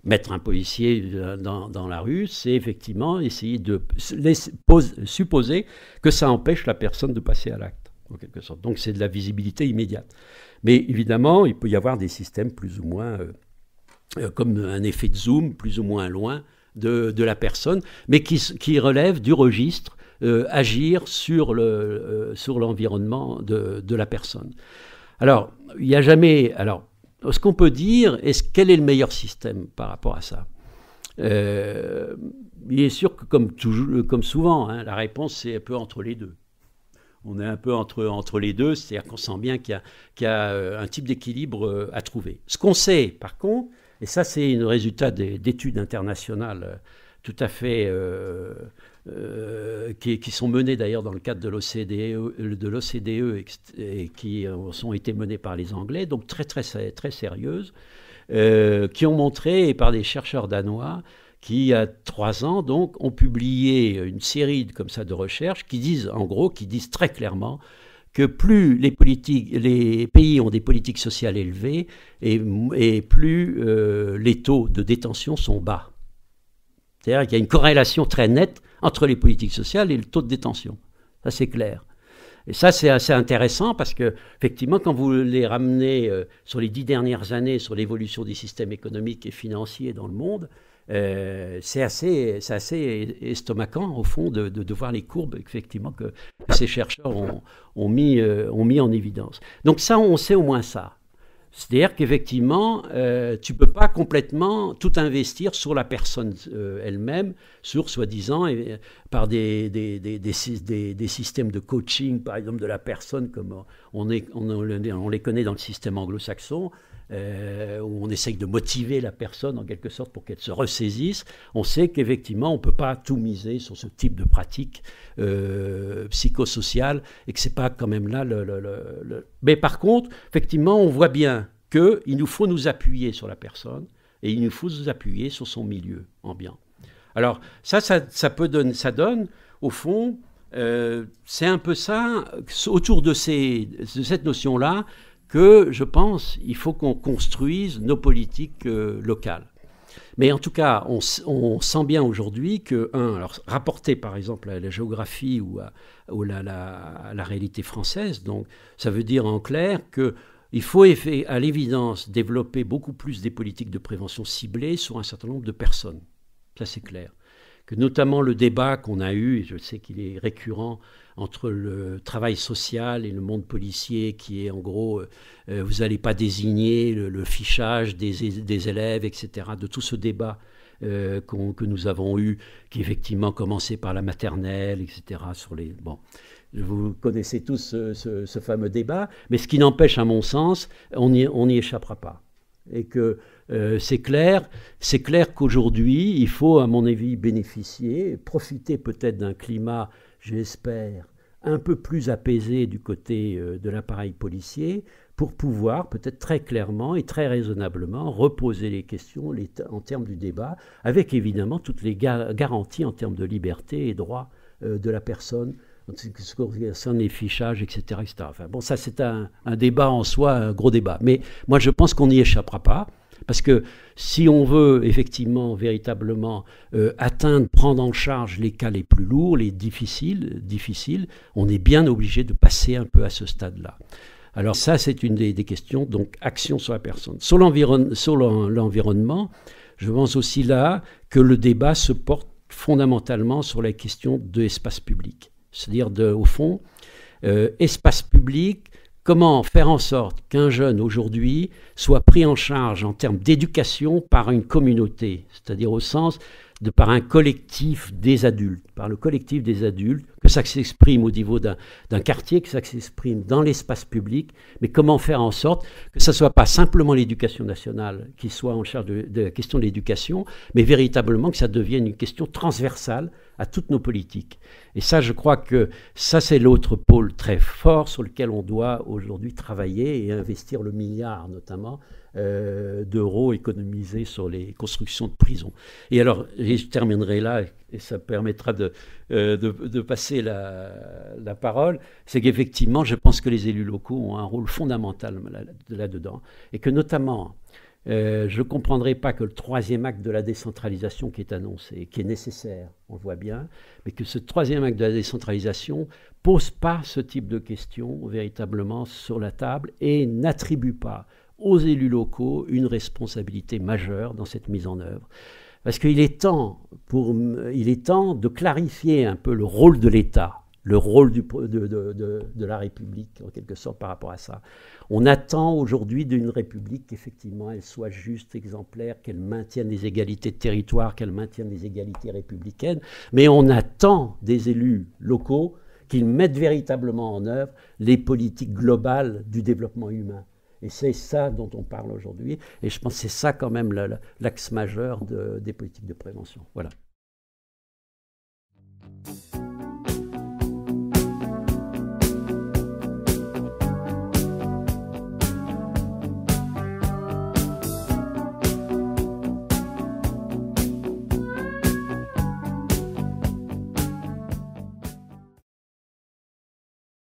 Mettre un policier dans la rue, c'est effectivement essayer de supposer que ça empêche la personne de passer à l'acte, en quelque sorte. Donc c'est de la visibilité immédiate. Mais évidemment, il peut y avoir des systèmes plus ou moins, comme un effet de zoom, plus ou moins loin de la personne, mais qui relèvent du registre agir sur l'environnement de la personne. Alors, il n'y a jamais... Alors, ce qu'on peut dire, quel est le meilleur système par rapport à ça ? Il est sûr que, comme souvent, hein, la réponse, c'est un peu entre les deux. On est un peu entre les deux, c'est-à-dire qu'on sent bien qu'il y a un type d'équilibre à trouver. Ce qu'on sait, par contre, et ça, c'est un résultat d'études internationales tout à fait... qui sont menées d'ailleurs dans le cadre de l'OCDE et qui ont été menées par les Anglais, donc très, très, très sérieuses, qui ont montré, et par des chercheurs danois, qui, il y a 3 ans, donc, ont publié une série comme ça de recherches qui disent très clairement que plus les pays ont des politiques sociales élevées et plus les taux de détention sont bas. C'est-à-dire qu'il y a une corrélation très nette entre les politiques sociales et le taux de détention. Ça, c'est clair. Et ça, c'est assez intéressant parce que, effectivement, quand vous les ramenez sur les 10 dernières années sur l'évolution des systèmes économiques et financiers dans le monde, c'est assez estomacant, au fond, de voir les courbes, effectivement, que ces chercheurs ont mis en évidence. Donc ça, on sait au moins ça. C'est-à-dire qu'effectivement, tu ne peux pas complètement tout investir sur la personne elle-même, sur soi-disant, par des systèmes de coaching, par exemple, de la personne, comme on les connaît dans le système anglo-saxon, où on essaye de motiver la personne en quelque sorte pour qu'elle se ressaisisse. On sait qu'effectivement, on ne peut pas tout miser sur ce type de pratique psychosociale et que ce n'est pas quand même là Mais par contre, effectivement, on voit bien qu'il nous faut nous appuyer sur la personne et il nous faut nous appuyer sur son milieu ambiant. Alors ça donne, au fond, c'est un peu ça, autour de cette notion-là, que je pense il faut qu'on construise nos politiques locales. Mais en tout cas, on sent bien aujourd'hui que, alors rapporté par exemple à la géographie ou à la réalité française, donc ça veut dire en clair qu'il faut à l'évidence développer beaucoup plus des politiques de prévention ciblées sur un certain nombre de personnes. Ça c'est clair. Que notamment le débat qu'on a eu, et je sais qu'il est récurrent, entre le travail social et le monde policier, qui est en gros, vous n'allez pas désigner le fichage des élèves, etc., de tout ce débat que nous avons eu, qui effectivement commençait par la maternelle, etc., bon, vous connaissez tous ce fameux débat, mais ce qui n'empêche, à mon sens, on n'y échappera pas. Et que c'est clair qu'aujourd'hui, il faut, à mon avis, profiter peut-être d'un climat, j'espère, un peu plus apaisé du côté de l'appareil policier pour pouvoir, peut-être très clairement et très raisonnablement, reposer les questions en termes du débat, avec évidemment toutes les garanties en termes de liberté et droit de la personne, ce qui concerne les fichages, etc. Enfin, bon, ça c'est un débat en soi, un gros débat. Mais moi je pense qu'on n'y échappera pas. Parce que si on veut effectivement, véritablement atteindre, prendre en charge les cas les plus lourds, les difficiles, on est bien obligé de passer un peu à ce stade-là. Alors ça, c'est une des questions, donc action sur la personne. Sur l'environnement, je pense aussi là que le débat se porte fondamentalement sur la question de l'espace public. C'est-à-dire, au fond, espace public, comment faire en sorte qu'un jeune aujourd'hui soit pris en charge en termes d'éducation par une communauté, c'est-à-dire au sens de par un collectif des adultes, par le collectif des adultes, que ça s'exprime au niveau d'un quartier, que ça s'exprime dans l'espace public, mais comment faire en sorte que ça ne soit pas simplement l'éducation nationale qui soit en charge de la question de l'éducation, mais véritablement que ça devienne une question transversale à toutes nos politiques. Et ça, je crois que ça, c'est l'autre pôle très fort sur lequel on doit aujourd'hui travailler et investir le milliard, notamment, d'euros économisés sur les constructions de prisons. Et alors, je terminerai là, et ça permettra de passer la parole, c'est qu'effectivement, je pense que les élus locaux ont un rôle fondamental là-dedans, et que notamment, je ne comprendrai pas que le troisième acte de la décentralisation qui est annoncé, qui est nécessaire, on le voit bien, mais que ce troisième acte de la décentralisation pose pas ce type de questions véritablement sur la table et n'attribue pas aux élus locaux une responsabilité majeure dans cette mise en œuvre. Parce qu'il est temps de clarifier un peu le rôle de l'État, le rôle de la République, en quelque sorte, par rapport à ça. On attend aujourd'hui d'une République qu'effectivement elle soit juste, exemplaire, qu'elle maintienne les égalités de territoire, qu'elle maintienne les égalités républicaines, mais on attend des élus locaux qu'ils mettent véritablement en œuvre les politiques globales du développement humain. Et c'est ça dont on parle aujourd'hui. Et je pense que c'est ça quand même l'axe majeur des politiques de prévention. Voilà.